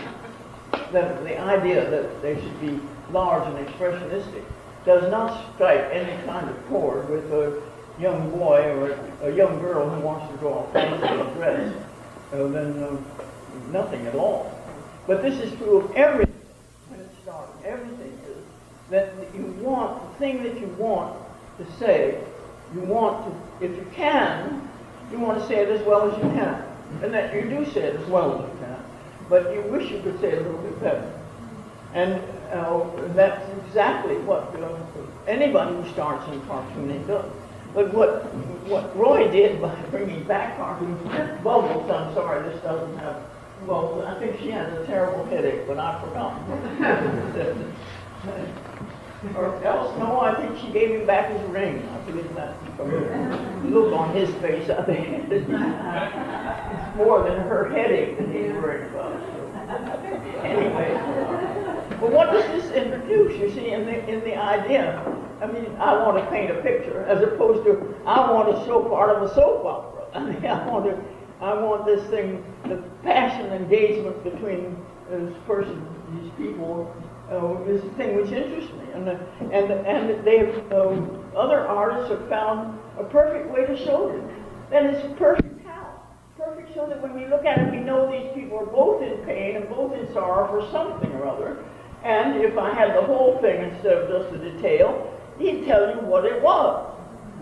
the idea that they should be large and expressionistic does not strike any kind of chord with a young boy or a young girl who wants to draw a fancy dress. Then nothing at all. But this is true of everything when it starts. Everything is that you want, the thing that you want to say, you want to, if you can, you want to say it as well as you can. And that you do say it as well as you can. But you wish you could say it a little bit better. And that's exactly what anybody who starts in cartooning does. But what Roy did by bringing back cartoons, Bubbles, I'm sorry, this doesn't have Bubbles. I think she has a terrible headache, but I've forgotten. Or else, no, I think she gave him back his ring. I believe that. From the look on his face, I think it's more than her headache that he's worried about. Anyway, but what does this introduce? You see, in the idea. I mean, I want to paint a picture as opposed to I want to show part of a soap opera. I mean, I want this thing, the passion engagement between this person, these people. Is the thing which interests me, and they've other artists have found a perfect way to show it. And it's perfect how? Perfect so that when we look at it, we know these people are both in pain and both in sorrow for something or other. And if I had the whole thing instead of just the detail, he'd tell you what it was.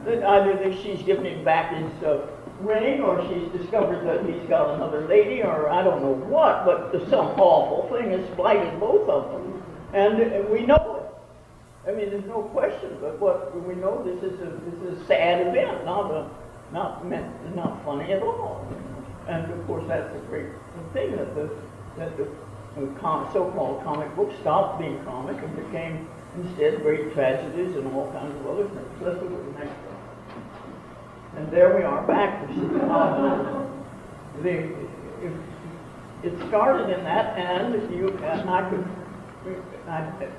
That either that she's given him back his ring, or she's discovered that he's got another lady, or I don't know what, but some awful thing has blighted both of them. And we know it. I mean, there's no question. But what we know, this is a sad event, not funny at all. And of course, that's a great thing that the so-called comic books stopped being comic and became instead great tragedies and all kinds of other things. Let's look at the next one. And there we are back. It started in that, and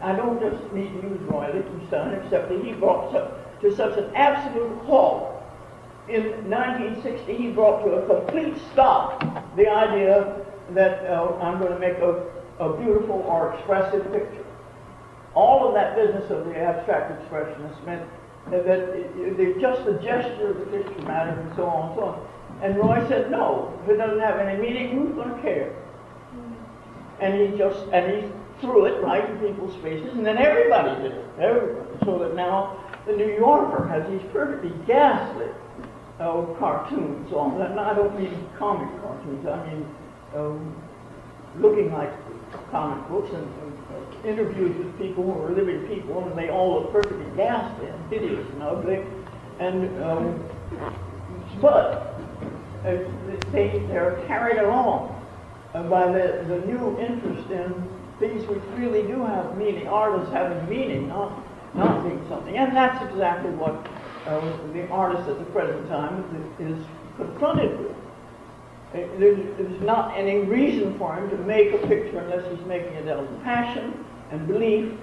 I don't just need to use Roy Lichtenstein, except that he brought to such an absolute halt. In 1960, he brought to a complete stop the idea that I'm going to make a beautiful or expressive picture. All of that business of the abstract expressionists meant that just the gesture of the picture mattered, and so on and so on. And Roy said, no, if it doesn't have any meaning, who's going to care? And he threw it right in people's faces, and then everybody did it. Everybody. So that now the New Yorker has these perfectly ghastly cartoons on them. I don't mean comic cartoons. I mean looking like comic books and interviews with people who are living people, and they all look perfectly ghastly and hideous and ugly. And but they're carried along by the new interest in things which really do have meaning, artists having meaning, not being something. And that's exactly what the artist at the present time is confronted with. There's not any reason for him to make a picture unless he's making it out of passion and belief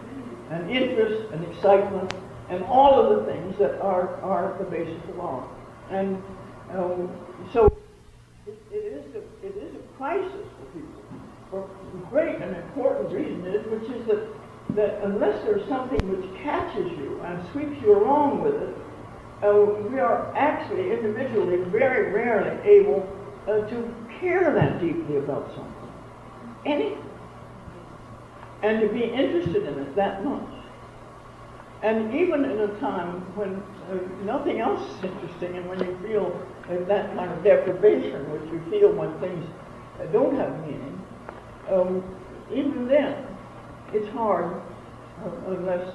and interest and excitement and all of the things that are the basis of art. And so it is a crisis for people. For a great and important reason which is that unless there's something which catches you and sweeps you along with it, we are actually individually very rarely able to care that deeply about something, anything, and to be interested in it that much. And even in a time when nothing else is interesting, and when you feel that kind of deprivation which you feel when things don't have meaning, even then it's hard unless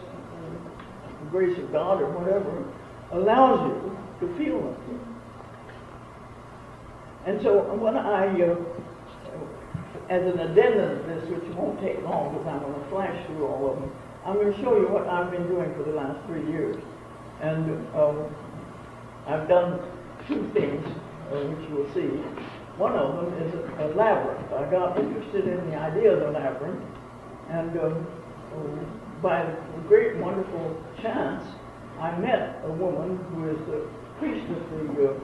the grace of God or whatever allows you to feel it. And so when I, as an addendum to this, which won't take long because I'm going to flash through all of them, I'm going to show you what I've been doing for the last 3 years. And I've done 2 things, which you will see. One of them is a labyrinth. I got interested in the idea of the labyrinth, and by a great wonderful chance, I met a woman who is the priest of the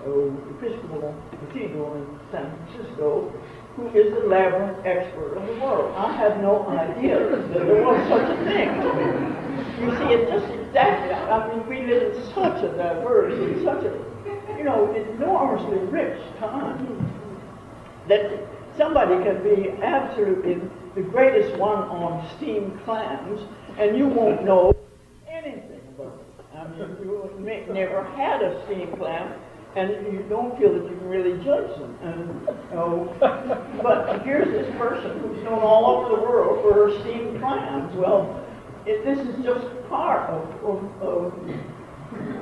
Episcopal Cathedral in San Francisco, who is the labyrinth expert of the world. I had no idea that there was such a thing. You see, it's just exactly, I mean, we live in such a diverse, in such a, enormously rich time, that somebody can be absolutely the greatest one on steamed clams, and you won't know anything about it. I mean, you may never had a steamed clam, and you don't feel that you can really judge them. And, but here's this person who's known all over the world for her steamed clams. Well, this is just part of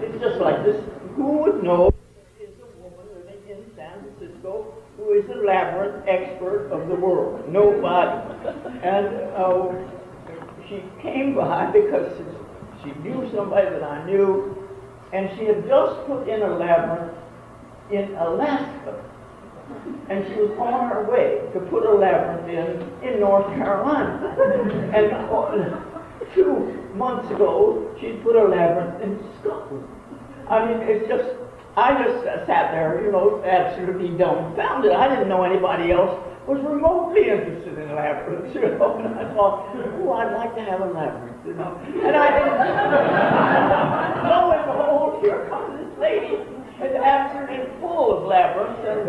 it's just like this. Who would know there is a woman living in San Francisco who is the labyrinth expert of the world? Nobody. And she came by because she knew somebody that I knew, and she had just put in a labyrinth in Alaska, and she was on her way to put a labyrinth in North Carolina. And 2 months ago, she'd put a labyrinth in Scotland. I mean, I just sat there, absolutely dumbfounded. I didn't know anybody else was remotely interested in labyrinths, and I thought, I'd like to have a labyrinth, And I didn't know it, behold, here comes this lady. It's absolutely full of labyrinths, and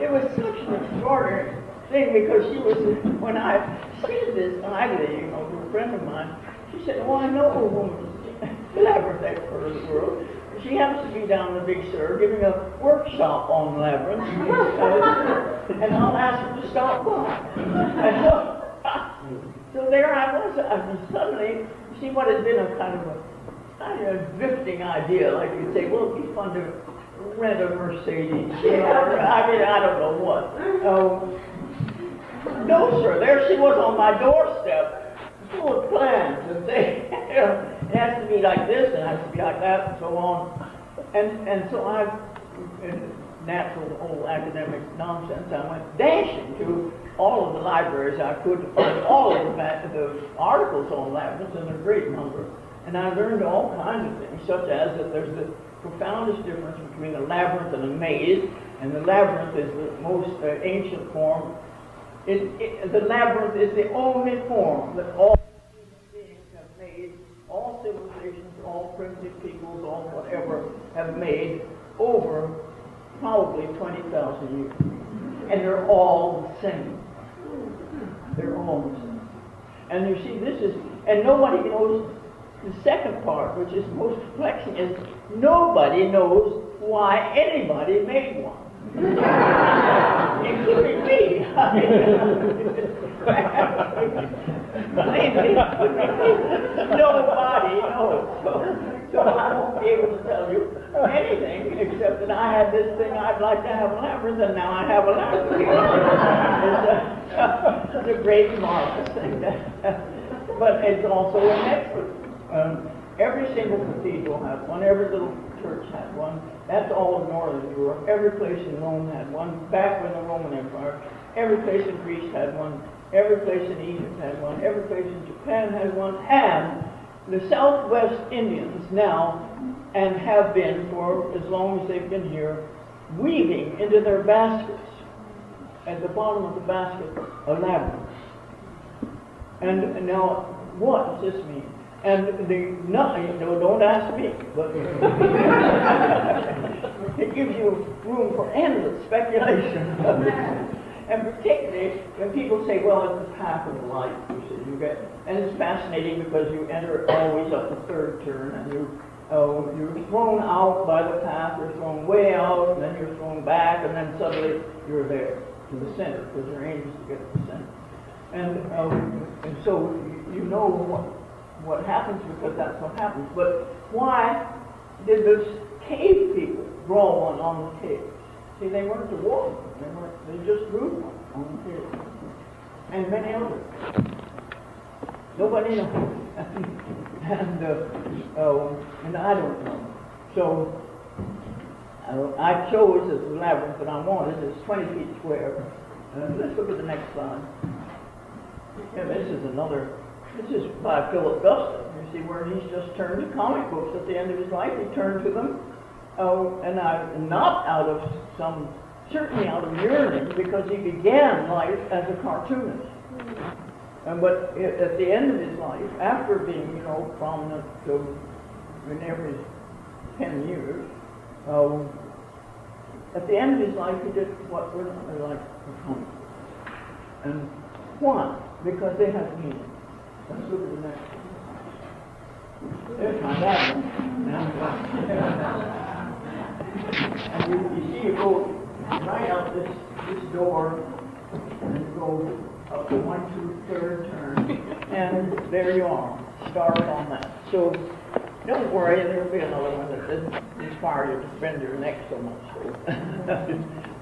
it was such an extraordinary thing because she was, when I said this idly, to a friend of mine, she said, I know a woman, the labyrinth expert of the world. She happens to be down in the Big Sur giving a workshop on labyrinths, and I'll ask her to stop by. And so there I was. I mean, suddenly, see what had been a kind of a drifting idea, like you'd say, well, it'd be fun to rent a Mercedes. I mean, I don't know what. No, sir, there she was on my doorstep, full of plans and things. It has to be like this, and it has to be like that, and so on. And so I, in natural old academic nonsense, I went dashing to all of the libraries I could to find all of the articles on labyrinths, and a great number. And I learned all kinds of things, such as that there's the profoundest difference between a labyrinth and a maze, and the labyrinth is the most ancient form. The labyrinth is the only form that all human beings have made, all civilizations, all primitive peoples, all whatever, have made over probably 20,000 years. And they're all the same. They're all the same. And you see, this is, and nobody knows. The second part, which is most perplexing, is nobody knows why anybody made one. Including me. Nobody knows. So I won't be able to tell you anything except that I had this thing, I'd like to have a labyrinth, and now I have a labyrinth. It's a great and marvelous thing. But it's also an excellent. Every single cathedral had one, every little church had one. That's all of Northern Europe. Every place in Rome had one, back when the Roman Empire. Every place in Greece had one. Every place in Egypt had one. Every place in Japan had one. And the Southwest Indians now, and have been for as long as they've been here, weaving into their baskets, at the bottom of the basket, a labyrinth. And now, what does this mean? And don't ask me, but it gives you room for endless speculation. And particularly when people say, well, it's the path of life, you get, and it's fascinating because you enter always up the third turn, and you're thrown out by the path, you're thrown way out, and then you're thrown back, and then suddenly you're there to the center, because you're angels to get to the center. And so you know what happens, because that's what happens. But why did those cave people draw one on the caves? See, they weren't to walk, they just drew one on the caves. And many others. Nobody knows. And I don't know. So I chose as the labyrinth that I wanted. It's 20 feet square. Let's look at the next slide. Yeah, this is by Philip Guston. You see where he's just turned to comic books at the end of his life. He turned to them. Not out of certainly out of yearning, because he began life as a cartoonist. But at the end of his life, after being, prominent in every 10 years, at the end of his life, he did what we're like a comic book. And why? Because they have meaning. Let's look at the next one. There's my labyrinth. And you see, you go right out this door, and you go up to 1, 2, 3rd turn, and there you are. Start on that. So don't worry, there'll be another one that doesn't inspire you to bend your neck so much.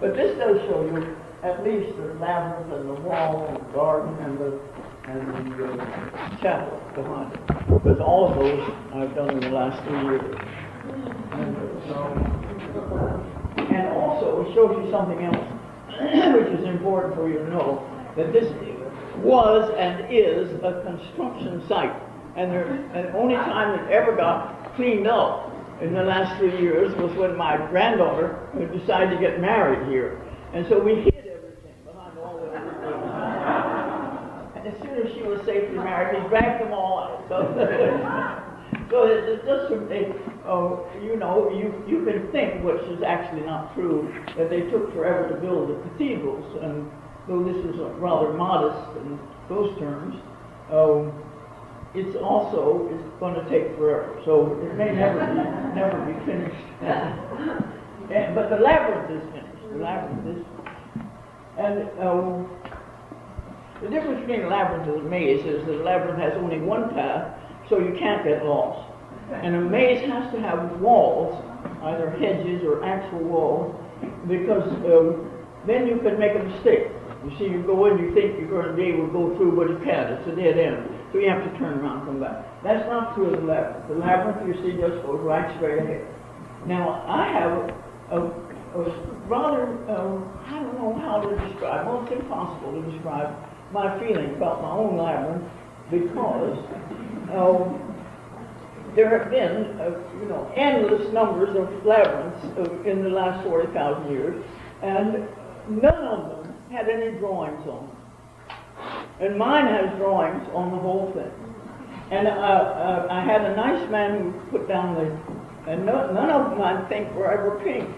But this does show you at least the labyrinth and the wall and the garden and the chapel behind it. Because all of those I've done in the last 3 years. And also it shows you something else, which is important for you to know, that this was and is a construction site. And the only time it ever got cleaned up in the last 3 years was when my granddaughter decided to get married here. And so we hid everything behind all the other things. And as soon as she was safely married, we dragged them all out. So it's just you can think, which is actually not true, that they took forever to build the cathedrals, and though this is rather modest in those terms, it's going to take forever. So it may never be finished. But the labyrinth is finished. The labyrinth is, and the difference between a labyrinth and a maze is that a labyrinth has only one path, so you can't get lost. And a maze has to have walls, either hedges or actual walls, because then you can make a mistake. You see, you go in, you think you're going to be able to go through, but you can't. It's a dead end. So you have to turn around and come back. That's not true of the labyrinth. The labyrinth, you see, just goes right straight ahead. Now, I have a rather, I don't know how to describe, well, it's impossible to describe my feeling about my own labyrinth, because there have been, endless numbers of labyrinths in the last 40,000 years, and none of them had any drawings on them. And mine has drawings on the whole thing. And I had a nice man who put down and none of them, I think, were ever pink.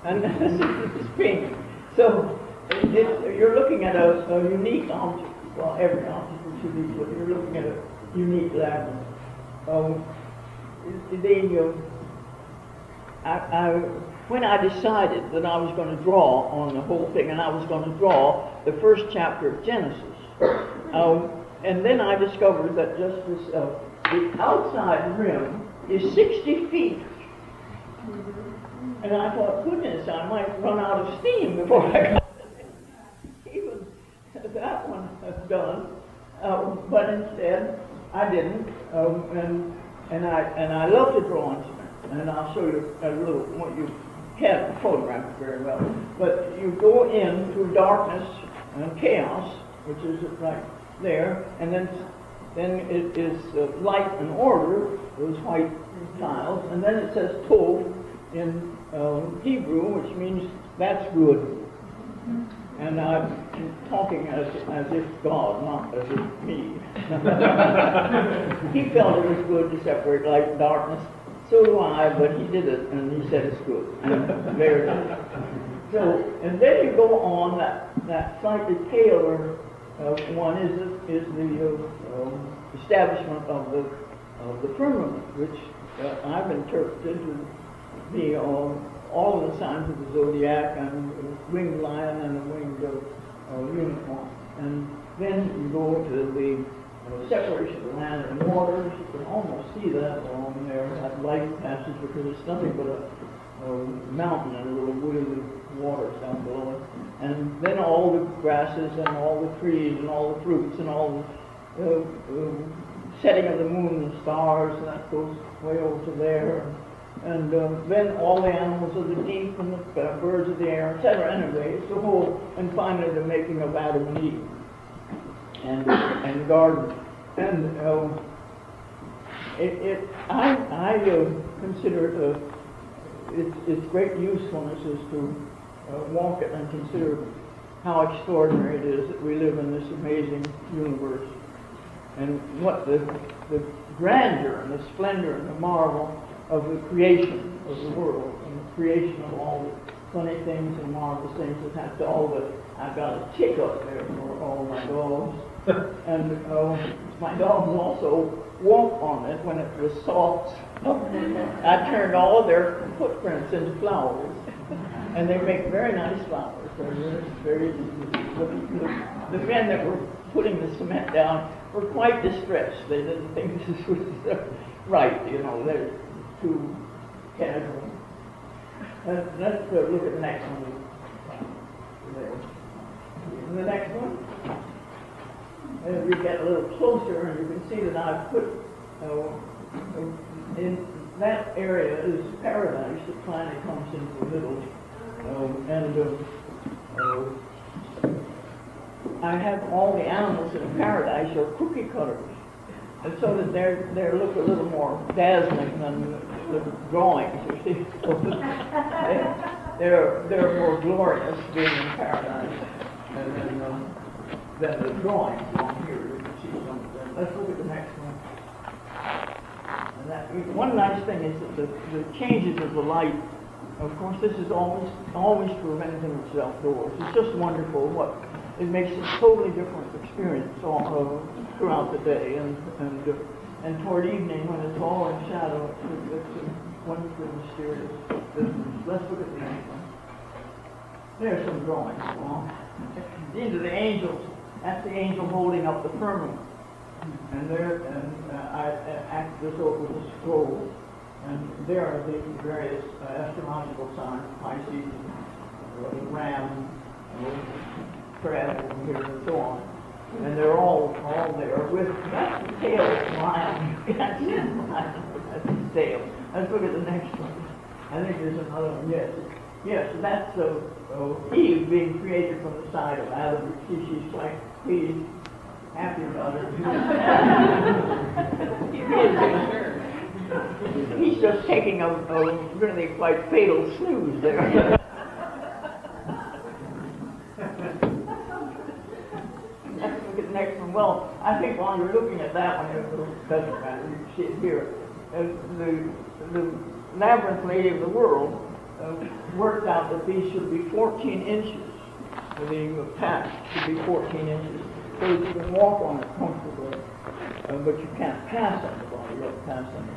And this is pink. So you're looking at a unique object. Well, every object is unique, but you're looking at a unique labyrinth. When I decided that I was going to draw on the whole thing, and I was going to draw the first chapter of Genesis, and then I discovered that just this, the outside rim is 60 feet And I thought, goodness, I might run out of steam before I got even that one done. But instead, I didn't. And I love to draw on cement. And I'll show you a little, what you can't photograph it very well. But you go in through darkness and chaos, which is right there, and then it is light and order, those white tiles, and then it says Tov in Hebrew, which means that's good. And I'm talking as if God, not as if me. He felt it was good to separate light and darkness. So do I, but he did it, and he said it's good. And there it is. So, and then you go on, that slightly paler one is the establishment of the firmament, which I've interpreted to be all of the signs of the zodiac, and a winged lion and a winged unicorn. And then you go to the separation of the land and waters. You can almost see that along there, that light passage, because it's nothing but a mountain and a little wooded waters down below it. And then all the grasses and all the trees and all the fruits and all the setting of the moon and stars, and that goes way over to there. And then all the animals of the deep and the birds of the air, etc. Anyway, it's the whole, and finally the making of Adam and Eve and the garden. And I consider its great usefulness is to walk it and consider how extraordinary it is that we live in this amazing universe, and what the grandeur and the splendor and the marvel of the creation of the world, and the creation of all the funny things and marvelous things that have to all the, I've got a tick up there for all my dogs. And my dogs also walk on it when it was soft. I turned all of their footprints into flowers. And they make very nice flowers. The men that were putting the cement down were quite distressed. They didn't think this was right, you know, they're too casual. Let's look at the next one. There. And the next one. As we get a little closer, and you can see that I've put in that area is paradise that finally comes into the middle. I have all the animals in paradise are cookie cutters, and so that they look a little more dazzling than the drawings. You see, they're more glorious being in paradise than the drawings on here. You can see some of them. Let's look at the next one. And one nice thing is that the changes of the light. Of course, this is always true of anything that's outdoors. It's just wonderful what it makes a totally different experience throughout the day, and toward evening when it's all in shadow, it's a wonderfully mysterious business. Let's look at the next one. There's some drawings. These are the angels. That's the angel holding up the firmament, and I act this over the scroll. And there are the various astrological signs, Pisces, Ram, Crab over here, and so on. And they're all there with, that's the tail of the lion. You can't see the lion, that's his tail. Let's look at the next one. I think there's another one, yes. Yes, so that's Eve being created from the side of Adam. She's quite pleased, happy about it. He's just taking a really quite fatal snooze there. Let's look at the next one. Well, I think while you're looking at that one, it doesn't matter. You can see it here. The labyrinth lady of the world worked out that these should be 14 inches. The path should be 14 inches. So you can walk on it comfortably, but you can't pass on the body. You don't pass on it.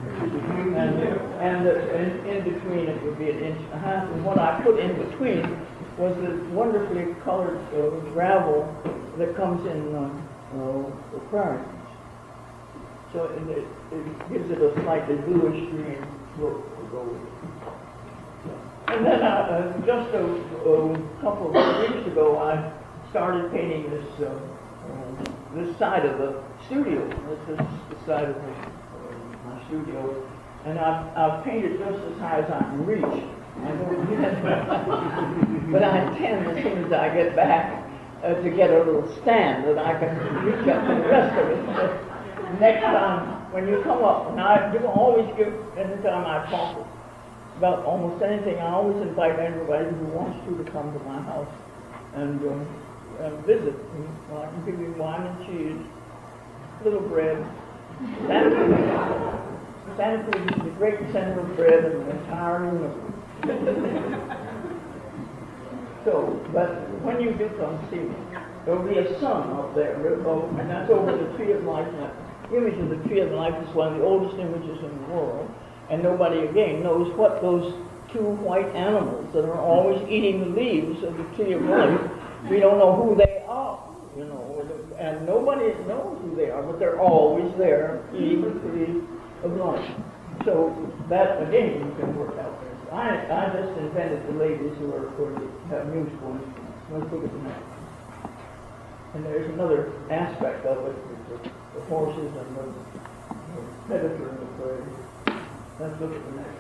And in between it would be 1.5 inches. And what I put in between was the wonderfully colored gravel that comes in aquariums. So it gives it a slightly bluish green look to go with it. And then just a couple of weeks ago, I started painting this side of the studio. This is the side of my studio. And I've painted just as high as I can reach. I don't get but I intend, as soon as I get back, to get a little stand that I can reach up to the rest of it. So next time, when you come up, and I do always give, anytime I talk about almost anything, I always invite everybody who wants to come to my house and visit. Well, I can give you wine and cheese, little bread. Santa Cruz is the great center of bread in the entire universe. So, but when you do come see me, there'll be a sun up there, and that's over the tree of life. That image of the tree of life is one of the oldest images in the world, and nobody again knows what those two white animals that are always eating the leaves of the tree of life. We don't know who they are, you know, and nobody knows who they are, but they're always there eating the tree of life. So that again you can work out there. I just invented the ladies who are going to have musical instruments. Let's look at the next. And there's another aspect of it, the horses and the predator and the prey. Let's look at the next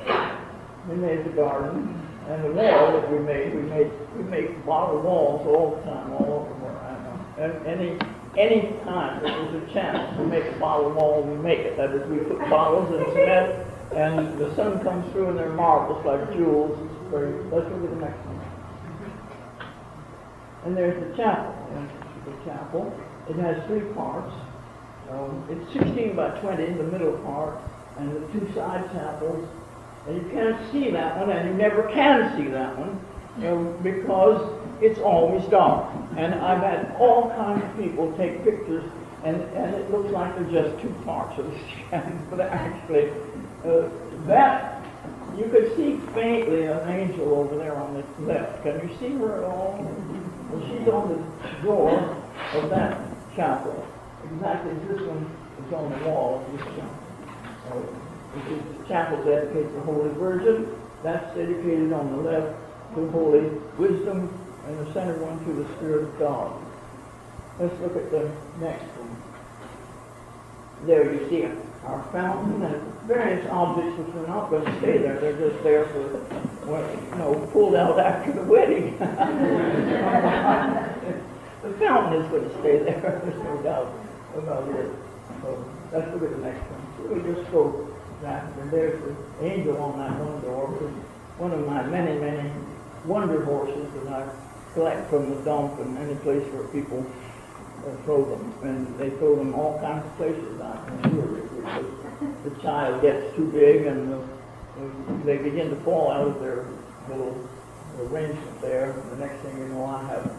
one. We made the garden and the wall that we make bottle walls all the time, all over where I am. And any time that there's a chance to make a bottle wall, we make it. That is, we put bottles in cement, and the sun comes through and they're marvelous like jewels. It's very, let's look at the next one. And there's the chapel. And the chapel, it has three parts. It's 16 by 20, the middle part, and the two side chapels. And you can't see that one, and you never can see that one, because it's always dark. And I've had all kinds of people take pictures, and it looks like they're just two parts of the chapel. But actually, that, you could see faintly an angel over there on the left. Can you see her at all? Well, she's on the door of that chapel, exactly as this one is on the wall of this chapel. The chapel dedicated to Holy Virgin. That's dedicated on the left to Holy Wisdom, and the center one to the Spirit of God. Let's look at the next one. There you see our fountain and various objects which are not going to stay there. They're just there for, well, pulled out after the wedding. The fountain is going to stay there. There's no doubt about it. So let's look at the next one. We just go back, and there's the angel on that one door. One of my many, many wonder horses that I collect from the dump and any place where people throw them. And they throw them all kinds of places, I'm sure, because the child gets too big and they begin to fall out of their little arrangement there. The next thing you know, I have them.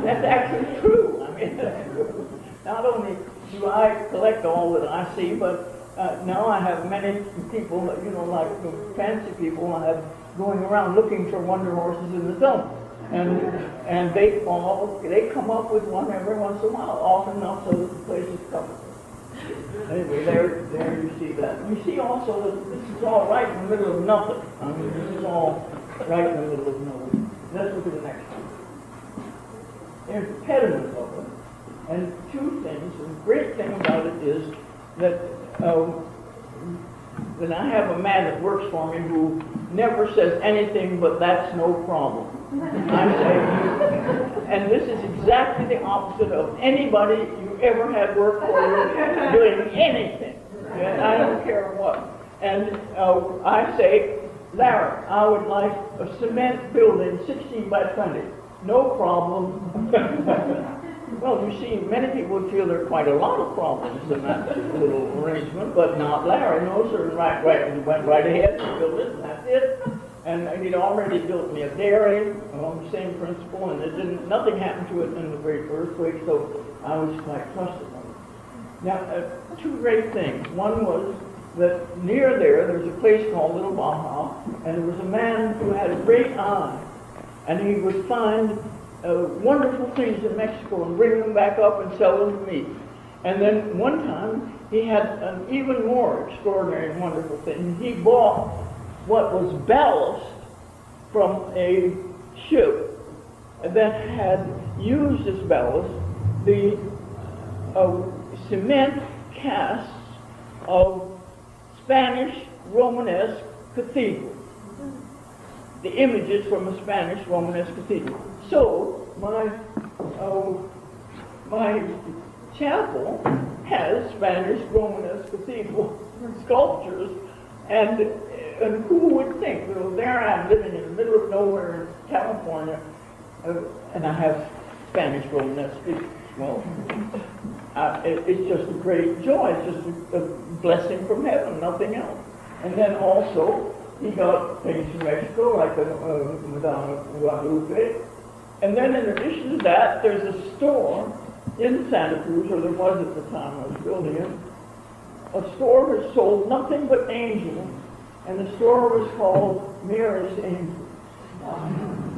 That's actually true. I mean, not only do I collect all that I see, but now I have many people, like the fancy people, I have going around looking for wonder horses in the dump. And they come up with one every once in a while, often enough so that the place is covered. Anyway, there you see that. You see also that this is all right in the middle of nothing. I mean, this is all right in the middle of nowhere. Let's look at the next one. There's the pediment of it. And two things. The great thing about it is that I have a man that works for me who never says anything but that's no problem. I'm saying, and this is exactly the opposite of anybody you ever had work for you doing anything. I don't care what. And I say, Larry, I would like a cement building 16 by 20. No problem. Well, you see, many people would feel there are quite a lot of problems in that little arrangement, but not Larry. No, sir. Right. He went right ahead and built it, and that's it. And he'd already built me a dairy along the same principle, and nothing happened to it in the great earthquake, so I was quite trusted on it. Now, two great things. One was that near there's a place called Little Baja, and there was a man who had a great eye, and he would find wonderful things in Mexico and bring them back up and sell them to me. And then one time, he had an even more extraordinary and wonderful thing. He bought what was ballast from a ship that had used as ballast the cement casts of Spanish Romanesque cathedral. The images from a Spanish Romanesque cathedral. So my chapel has Spanish Romanesque cathedral sculptures, and who would think? You know, there I am living in the middle of nowhere in California, and I have Spanish Romanesque. Well, it's just a great joy. It's just a blessing from heaven, nothing else. And then also, he got things from Mexico, like Madonna Guadalupe. And then in addition to that, there's a store in Santa Cruz, or there was at the time I was building it, a store that sold nothing but angels, and the store was called Mira's Angels.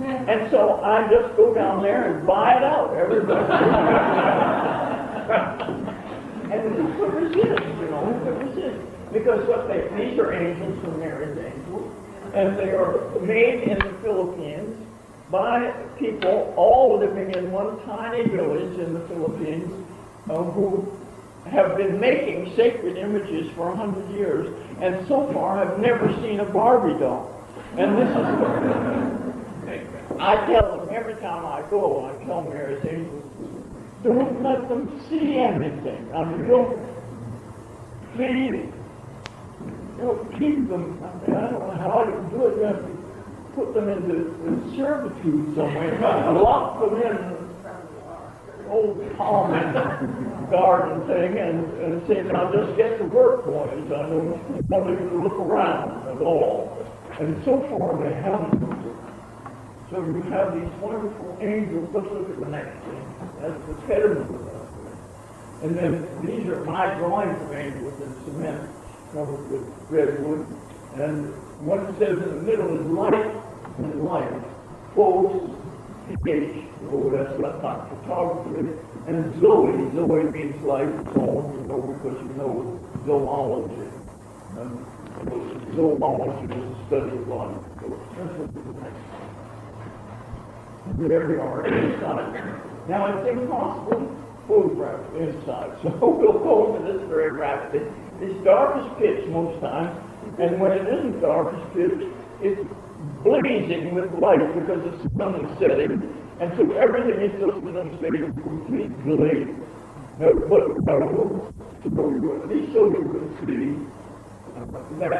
And so I just go down there and buy it out every day. And this was it, you know, it was it. Because these are angels from Mira's Angels, and they are made in the Philippines by people all living in one tiny village in the Philippines who have been making sacred images for 100 years, and so far have never seen a Barbie doll. And this is, I tell them every time I go, I tell Mary's Angels, don't let them see anything. I mean, don't keep them. I mean, I don't know how you do it. You have to put them into servitude somewhere, lock them in an old palm garden thing, and say, now just get to work, boys. I don't want you to look around at all. And so far they haven't. So you have these wonderful angels. Let's look at the next thing. That's the pediment. And then these are my drawings of angels in cement covered with redwood. And one says in the middle is light and light. Quotes, H, that's not photography. And Zoe, Zoe means light, so you know, because you know zoology. And zoology is the study of life. So that's what it is. There we are inside. Now it's impossible to photograph inside, so we'll go into this very rapidly. It's dark as pitch most times, and when it isn't dark as pitch, it's blazing with light because the sun is setting, and so everything is just in a state of complete glaze. These children will see that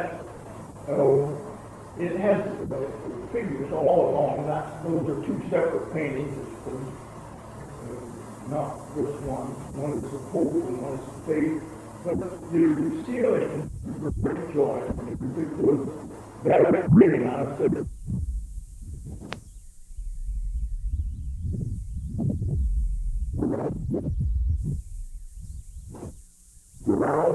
it has figures all along that. Those are two separate paintings. Not just one. One is the Pope and one is the faith. But the ceiling is great joy. Because that really honestly. We're all